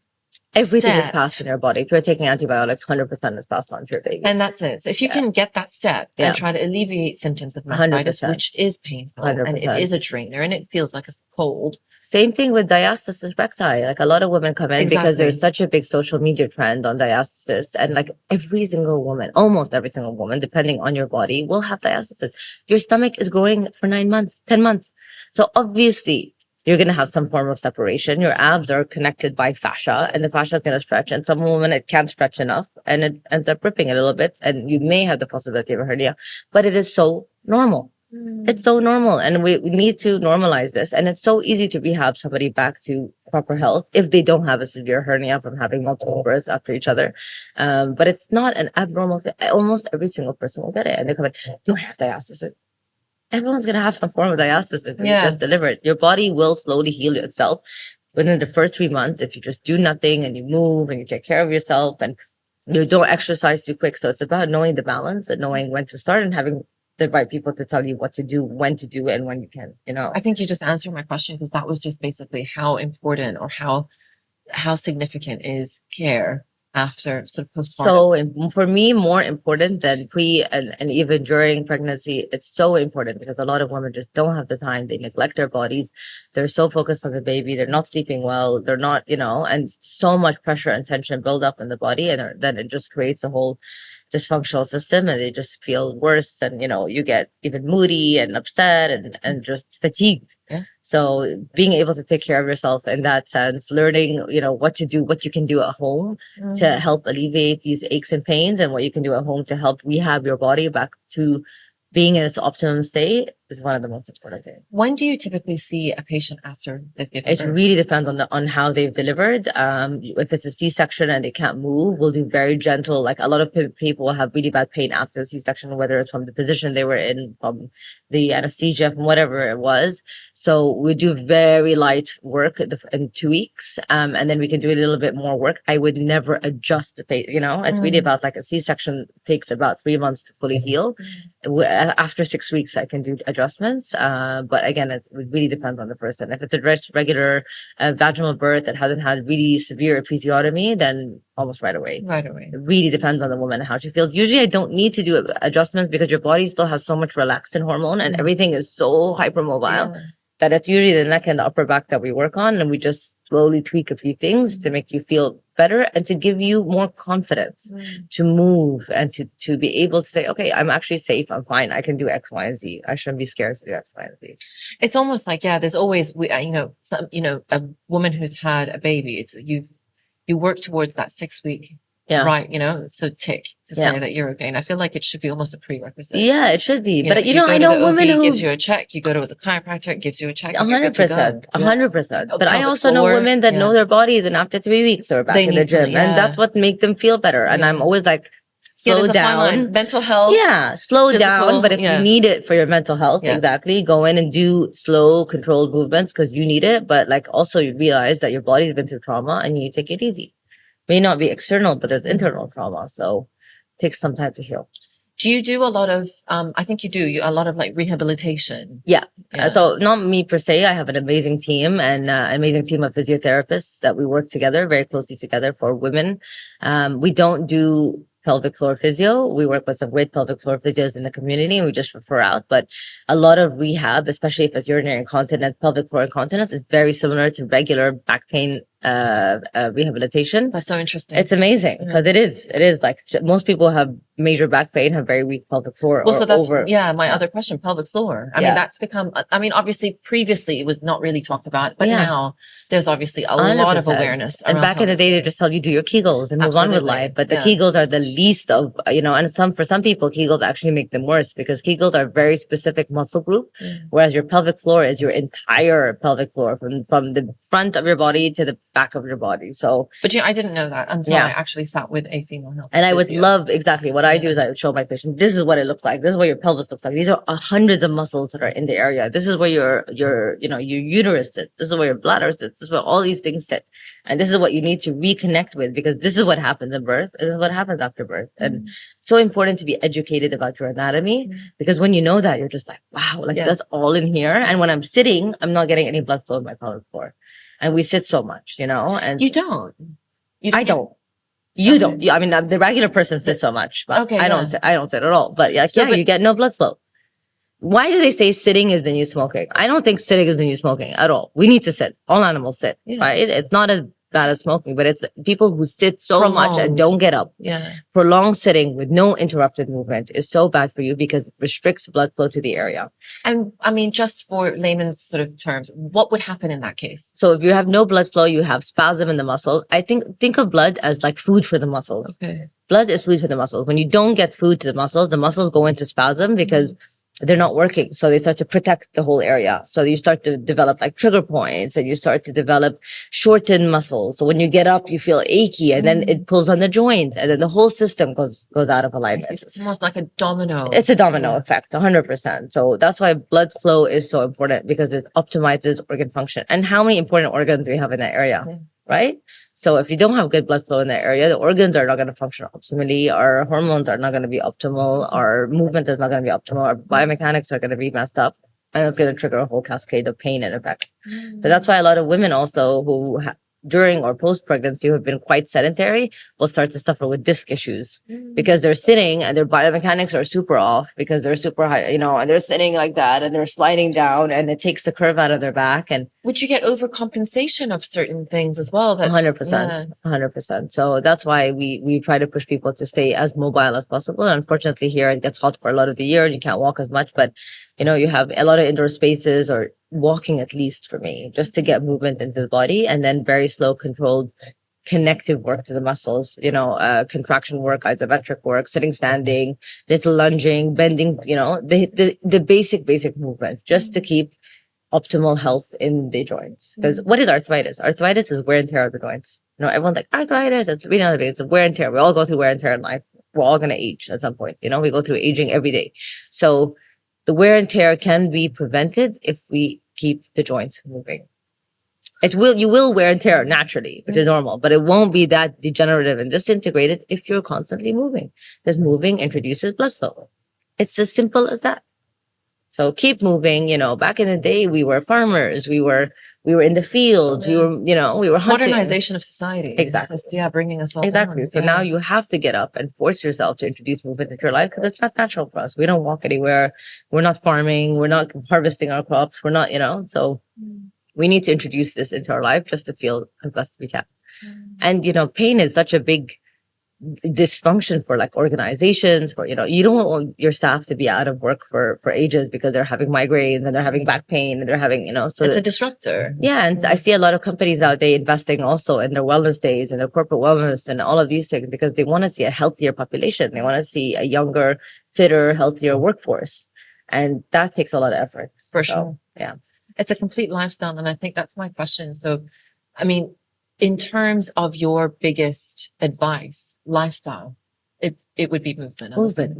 everything is passed in your body. If you're taking antibiotics, 100% is passed on to your baby. And that's it. So if you can get that step and try to alleviate symptoms of mastitis, which is painful 100%. And it is a drainer and it feels like a cold. Same thing with diastasis recti. Like a lot of women come in because there's such a big social media trend on diastasis, and like every single woman, almost every single woman, depending on your body, will have diastasis. Your stomach is growing for 9 months, 10 months. So obviously, you're going to have some form of separation. Your abs are connected by fascia, and the fascia is going to stretch. And some women, it can't stretch enough, and it ends up ripping a little bit. And you may have the possibility of a hernia, but it is so normal. It's so normal, and we need to normalize this. And it's so easy to rehab somebody back to proper health if they don't have a severe hernia from having multiple births after each other. But it's not an abnormal thing. Almost every single person will get it, and they come in, you have diastasis. Everyone's going to have some form of diastasis if you just deliver it. Your body will slowly heal itself within the first 3 months if you just do nothing and you move and you take care of yourself and you don't exercise too quick. So it's about knowing the balance and knowing when to start and having the right people to tell you what to do, when to do it, and when you can, I think you just answered my question, because that was just basically how important or how significant is care after sort of postpartum. So for me, more important than pre and even during pregnancy, it's so important because a lot of women just don't have the time. They neglect their bodies. They're so focused on the baby. They're not sleeping well. They're not, and so much pressure and tension build up in the body. And then it just creates a whole dysfunctional system, and they just feel worse. And, you get even moody and upset and just fatigued. Yeah. So being able to take care of yourself in that sense, learning, what to do, what you can do at home to help alleviate these aches and pains, and what you can do at home to help rehab your body back to being in its optimum state is one of the most important things. When do you typically see a patient after they've given birth? It really depends on how they've delivered. If it's a C-section and they can't move, we'll do very gentle. Like a lot of people have really bad pain after the C-section, whether it's from the position they were in, from the anesthesia, from whatever it was. So we do very light work in 2 weeks. And then we can do a little bit more work. I would never adjust the patient, It's really about like a C-section takes about 3 months to fully heal. After 6 weeks, I can do adjustments. But again, it really depends on the person. If it's a regular vaginal birth that hasn't had really severe episiotomy, then almost right away. Right away. It really depends on the woman and how she feels. Usually I don't need to do adjustments because your body still has so much relaxin hormone and everything is so hypermobile that it's usually the neck and the upper back that we work on. And we just slowly tweak a few things to make you feel better and to give you more confidence to move and to be able to say, okay, I'm actually safe. I'm fine. I can do X, Y, and Z. I shouldn't be scared to do X, Y, and Z. It's almost like, there's always, a woman who's had a baby. It's you work towards that 6 week. Yeah. Right. So tick to say that you're okay. And I feel like it should be almost a prerequisite. Yeah, it should be. But I know women who gives you a check. You go to the chiropractor, it gives you a check. 100%. 100%. But I also know women that know their bodies, and after 3 weeks they're back in the gym. And that's what makes them feel better. And I'm always like, slow down. Mental health. Yeah, slow down. But if you need it for your mental health, exactly, go in and do slow, controlled movements because you need it. But like also you realize that your body's been through trauma and you need to take it easy. May not be external, but there's internal trauma. So it takes some time to heal. Do you do a lot of, I think you do, a lot of like rehabilitation? Yeah. So not me per se. I have an amazing team and amazing team of physiotherapists that we work together, very closely together for women. We don't do pelvic floor physio. We work with some great pelvic floor physios in the community and we just refer out. But a lot of rehab, especially if it's urinary incontinence, pelvic floor incontinence, is very similar to regular back pain rehabilitation. That's so interesting. It's amazing because it is like most people have major back pain, have very weak pelvic floor. Well, so that's my other question, pelvic floor. I mean, that's become, obviously previously it was not really talked about, but now there's obviously a 100%. Lot of awareness. And back in the day, they just tell you do your Kegels and move on with life. But the Kegels are the least of, and for some people, Kegels actually make them worse because Kegels are a very specific muscle group, whereas your pelvic floor is your entire pelvic floor from the front of your body to the back of your body. So, but I didn't know that until I actually sat with a female health and I would physio. love, exactly what I do is I would show my patient, this is what it looks like. This is what your pelvis looks like. These are hundreds of muscles that are in the area. This is where your uterus sits. This is where your bladder sits. This is where all these things sit. And this is what you need to reconnect with, because this is what happens in birth. And this is what happens after birth. And so important to be educated about your anatomy, because when you know that, you're just like, wow, like that's all in here. And when I'm sitting, I'm not getting any blood flow in my pelvic floor. And we sit so much, and you don't. I don't. You don't. I mean, the regular person sits so much, but I don't sit at all. But you get no blood flow. Why do they say sitting is the new smoking? I don't think sitting is the new smoking at all. We need to sit. All animals sit, right? It's not as bad as smoking, but it's people who sit so much and don't get up. Yeah. Prolonged sitting with no interrupted movement is so bad for you because it restricts blood flow to the area. And I mean, just for layman's sort of terms, what would happen in that case? So if you have no blood flow, you have spasm in the muscle. I think of blood as like food for the muscles. Okay. Blood is food for the muscles. When you don't get food to the muscles go into spasm because they're not working. So they start to protect the whole area. So you start to develop like trigger points, and you start to develop shortened muscles. So when you get up, you feel achy, and then it pulls on the joints, and then the whole system goes out of alignment. It's almost like a domino. It's a domino effect, 100%. So that's why blood flow is so important, because it optimizes organ function. And how many important organs do we have in that area, right? So if you don't have good blood flow in that area, the organs are not going to function optimally. Our hormones are not going to be optimal. Our movement is not going to be optimal. Our biomechanics are going to be messed up. And it's going to trigger a whole cascade of pain and effect. But that's why a lot of women also who during or post pregnancy who have been quite sedentary will start to suffer with disc issues because they're sitting and their biomechanics are super off because they're super high, and they're sitting like that and they're sliding down and it takes the curve out of their back. And would you get overcompensation of certain things as well? 100%. So that's why we try to push people to stay as mobile as possible. And unfortunately here it gets hot for a lot of the year and you can't walk as much, but you have a lot of indoor spaces, or walking at least for me, just to get movement into the body, and then very slow, controlled, connective work to the muscles, contraction work, isometric work, sitting, standing, little lunging, bending, the basic movement, just to keep optimal health in the joints. Because what is arthritis? Arthritis is wear and tear of the joints. Everyone's like, arthritis, it's wear and tear. We all go through wear and tear in life. We're all going to age at some point. We go through aging every day. So the wear and tear can be prevented if we keep the joints moving. You will wear and tear naturally, which is normal, but it won't be that degenerative and disintegrated if you're constantly moving, because moving introduces blood flow. It's as simple as that. So keep moving. Back in the day, we were farmers. We were in the fields. We were hunting. Modernization of society. Exactly. Bringing us all exactly. down. So now you have to get up and force yourself to introduce movement into your life, because it's not natural for us. We don't walk anywhere. We're not farming. We're not harvesting our crops. We're not, so we need to introduce this into our life just to feel as best we can. And, pain is such a big dysfunction for like organizations, for you don't want your staff to be out of work for ages because they're having migraines and they're having back pain and they're having so it's a disruptor. And I see a lot of companies nowadays investing also in their wellness days and their corporate wellness and all of these things, because they want to see a healthier population. They want to see a younger, fitter, healthier workforce, and that takes a lot of effort for sure. It's a complete lifestyle, and I think that's my question. So I mean, in terms of your biggest advice, lifestyle, it would be movement. Movement.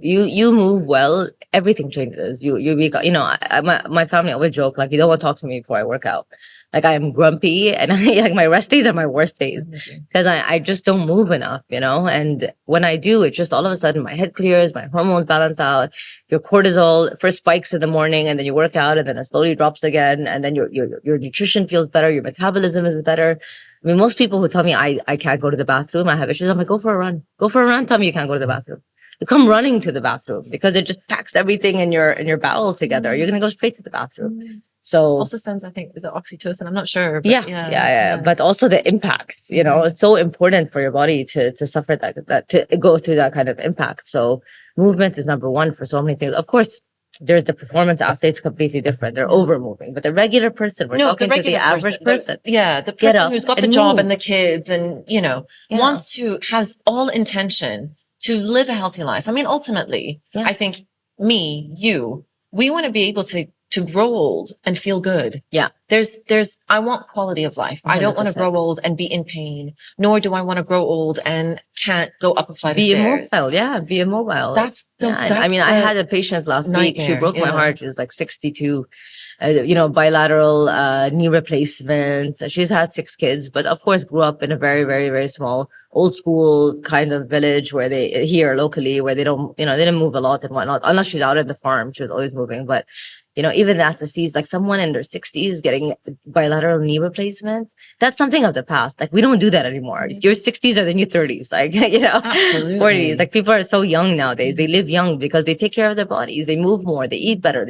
You move well, everything changes. My family always joke, like, you don't want to talk to me before I work out. Like, I am grumpy, and like my rest days are my worst days because I just don't move enough, and when I do, it's just all of a sudden my head clears, my hormones balance out, your cortisol first spikes in the morning, and then you work out, and then it slowly drops again, and then your nutrition feels better, your metabolism is better. I mean, most people who tell me I can't go to the bathroom, I have issues, I'm like, go for a run. Tell me you can't go to the bathroom. You come running to the bathroom because it just packs everything in your bowel together. You're going to go straight to the bathroom. So also sends, I think, is it oxytocin? I'm not sure. But yeah. But also the impacts, it's so important for your body to suffer that to go through that kind of impact. So movement is number one for so many things. Of course, there's the performance athletes, completely different. They're over moving, but the regular person, we're talking to the average person. The person who's got the job and the kids and, wants to, has all intention to live a healthy life. I mean, ultimately, I think we want to be able to to grow old and feel good. Yeah. I want quality of life. I don't want to 100%. grow old and be in pain, nor do I want to grow old and can't go up a flight of Be stairs. immobile. Yeah. Be immobile. I mean, I had a patient last week. She broke my heart. She was like 62. Bilateral knee replacement. She's had 6 kids, but of course grew up in a very, very, very small, old school kind of village where here locally, where they don't, they didn't move a lot and whatnot, unless she's out at the farm. She was always moving. But, even that to see like someone in their 60s getting bilateral knee replacement, that's something of the past. Like we don't do that anymore. Your 60s are the new 30s, like, Absolutely. 40s. Like people are so young nowadays. They live young because they take care of their bodies. They move more. They eat better.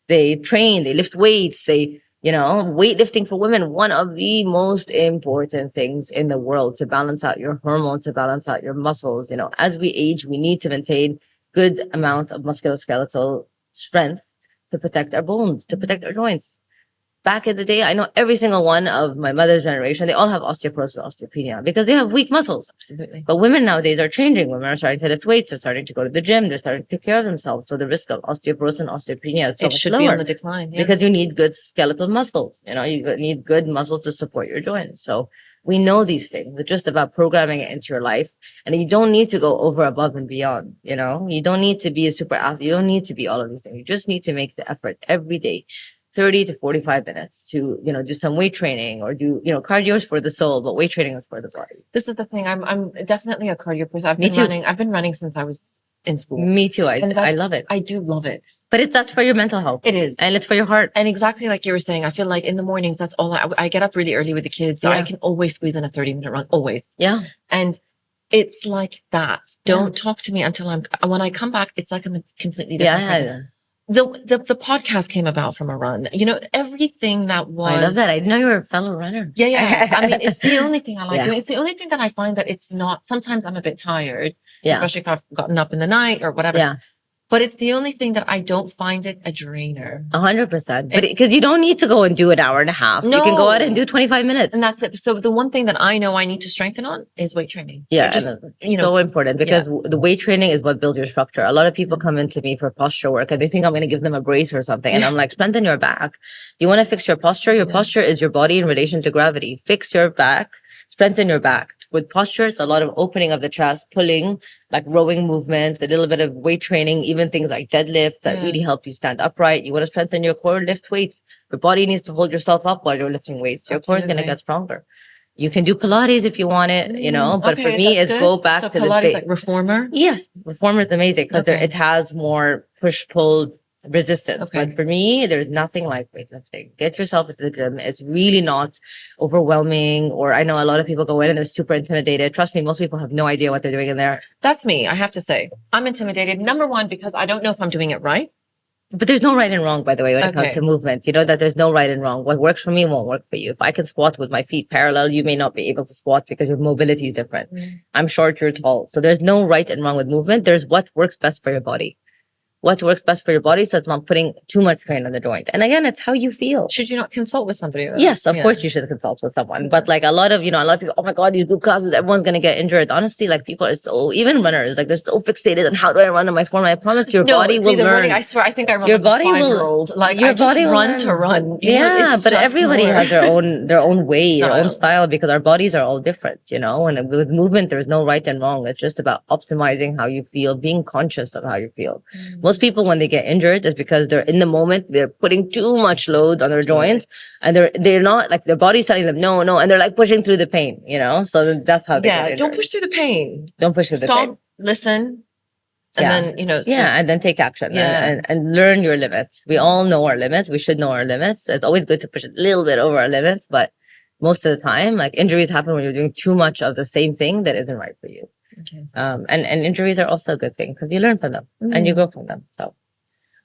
They train, they lift weights, weightlifting for women, one of the most important things in the world to balance out your hormones, to balance out your muscles. As we age, we need to maintain good amount of musculoskeletal strength to protect our bones, to protect our joints. Back in the day, I know every single one of my mother's generation, they all have osteoporosis, osteopenia because they have weak muscles. Absolutely. But women nowadays are changing. Women are starting to lift weights. They're starting to go to the gym. They're starting to take care of themselves. So the risk of osteoporosis and osteopenia is so much lower. Be on the decline. Yeah. Because you need good skeletal muscles. You need good muscles to support your joints. So we know these things. It's just about programming it into your life. And you don't need to go over, above, and beyond. You don't need to be a super athlete. You don't need to be all of these things. You just need to make the effort every day. 30 to 45 minutes to, do some weight training or do, cardio is for the soul, but weight training is for the body. This is the thing. I'm definitely a cardio person. I've been running since I was in school. Me too. I love it. I do love it. But that's for your mental health. It is. And it's for your heart. And exactly like you were saying, I feel like in the mornings, that's all I get up really early with the kids. So I can always squeeze in a 30-minute run. Always. Yeah. And it's like that. Don't talk to me until when I come back, it's like I'm a completely different person. The podcast came about from a run. Everything that was. I love that. I didn't know you were a fellow runner. Yeah. I mean, it's the only thing I like doing. It's the only thing that I find that it's not. Sometimes I'm a bit tired, especially if I've gotten up in the night or whatever. Yeah. But it's the only thing that I don't find it a drainer. 100%. But because you don't need to go and do an hour and a half. No. You can go out and do 25 minutes. And that's it. So the one thing that I know I need to strengthen on is weight training. Yeah. So important because the weight training is what builds your structure. A lot of people come into me for posture work and they think I'm going to give them a brace or something. And I'm like, strengthen your back. You want to fix your posture? Your posture is your body in relation to gravity. Fix your back. Strengthen your back. With posture, it's a lot of opening of the chest, pulling, like rowing movements, a little bit of weight training, even things like deadlifts that really help you stand upright. You want to strengthen your core, lift weights. Your body needs to hold yourself up while you're lifting weights. Your core is going to get stronger. You can do Pilates if you want it, but for me, it's go back to Pilates, the like reformer. Yes, reformer is amazing because it has more push-pull resistance. But for me, there's nothing like weightlifting. Get yourself into the gym. It's really not overwhelming. Or I know a lot of people go in and they're super intimidated. Trust me, most people have no idea what they're doing in there. That's me. I have to say I'm intimidated. Number one, because I don't know if I'm doing it right. But there's no right and wrong, by the way, when it comes to movement. That there's no right and wrong. What works for me won't work for you. If I can squat with my feet parallel, you may not be able to squat because your mobility is different. I'm short, you're tall. So there's no right and wrong with movement. There's what works best for your body. What works best for your body so it's not putting too much strain on the joint. And again, it's how you feel. Should you not consult with somebody? Yes, of course you should consult with someone. But like a lot of people, oh my God, these group classes, everyone's going to get injured. Honestly, like people are so, even runners, like they're so fixated on how do I run on my form. I promise your body will learn. Running, I swear, I think I run your like body a 5-year-old. Like your body will run to run. But everybody has their own way, their own style because our bodies are all different, and with movement, there's no right and wrong. It's just about optimizing how you feel, being conscious of how you feel. Most people, when they get injured is because they're in the moment, they're putting too much load on their joints and they're not like their body's telling them no, and they're like pushing through the pain, so that's how they get injured. Don't push through the pain. Don't push through the pain. Stop, listen, and then, and then take action and learn your limits. We all know our limits. We should know our limits. It's always good to push a little bit over our limits, but most of the time, like injuries happen when you're doing too much of the same thing that isn't right for you. Okay. And injuries are also a good thing because you learn from them and you grow from them. So.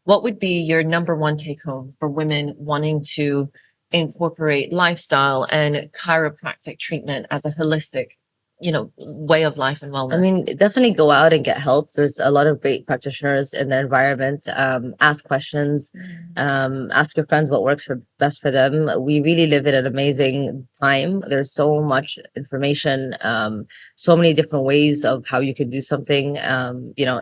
What would be your number one take home for women wanting to incorporate lifestyle and chiropractic treatment as a holistic, way of life and wellness? I mean, definitely go out and get help. There's a lot of great practitioners in the environment. Ask questions. Ask your friends what works best for them. We really live in an amazing time. There's so much information, so many different ways of how you can do something.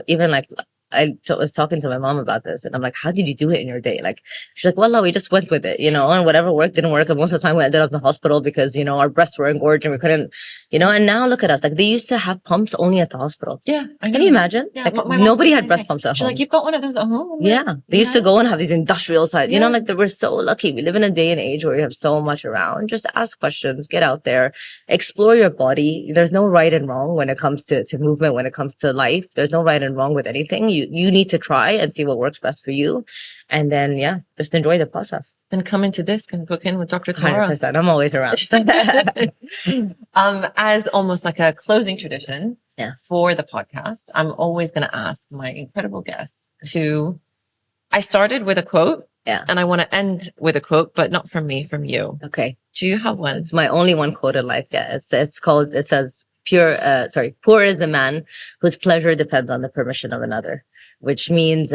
Even like was talking to my mom about this, and I'm like, how did you do it in your day? Like, she's like, well, no, we just went with it, and whatever worked didn't work. And most of the time we ended up in the hospital because, our breasts were engorged and we couldn't, and now look at us. Like, they used to have pumps only at the hospital. Yeah. I know. Can you imagine? Yeah, like, my nobody had breast pumps at She's home. like, you've got one of those at home? Yeah. They used to go and have these industrial sites. Yeah. Like, we're so lucky. We live in a day and age where we have so much around. Just ask questions, get out there, explore your body. There's no right and wrong when it comes to movement, when it comes to life. There's no right and wrong with anything. You need to try and see what works best for you. And then, just enjoy the process. Then come into this and book in with Dr. Tamara. 100%. I'm always around. As almost like a closing tradition for the podcast, I'm always going to ask my incredible guests I started with a quote. Yeah. And I want to end with a quote, but not from me, from you. Okay. Do you have one? It's my only one quote in life. Yeah. It says, poor is the man whose pleasure depends on the permission of another, which means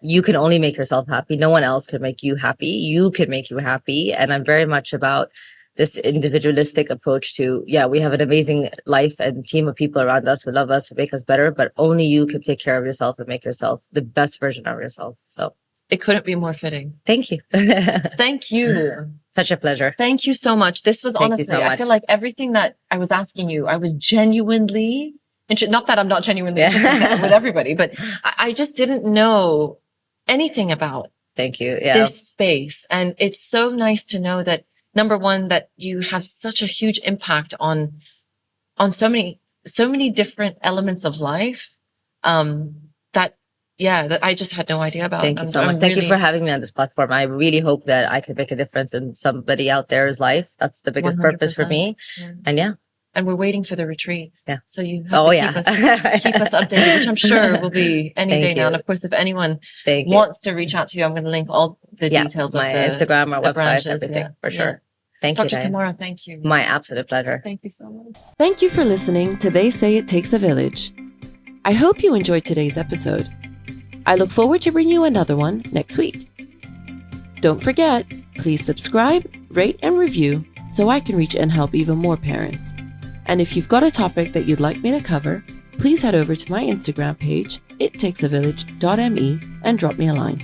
you can only make yourself happy. No one else can make you happy. You can make you happy. And I'm very much about this individualistic approach to, we have an amazing life and team of people around us who love us, who make us better, but only you can take care of yourself and make yourself the best version of yourself. So it couldn't be more fitting. Thank you. Thank you. Such a pleasure. Thank you so much. This was honestly, I feel like everything that I was asking you, I was genuinely interested. Not that I'm not genuinely interested with everybody, but I just didn't know anything about Thank you. this space. And it's so nice to know that, number one, that you have such a huge impact on so many different elements of life, that I just had no idea about. Thank you so much. Thank you for having me on this platform. I really hope that I could make a difference in somebody out there's life. That's the biggest 100%. purpose for me. And and we're waiting for the retreat. Yeah. So you have to keep us updated, which I'm sure will be any day now. And of course, if anyone wants to reach out to you, I'm going to link all the details of my Instagram, our website, branches, everything for sure. Thank Dr. you, Tamara, thank you. My absolute pleasure. Thank you so much. Thank you for listening to They Say It Takes a Village. I hope you enjoyed today's episode. I look forward to bringing you another one next week. Don't forget, please subscribe, rate, and review so I can reach and help even more parents. And if you've got a topic that you'd like me to cover, please head over to my Instagram page, ittakesavillage.me, and drop me a line.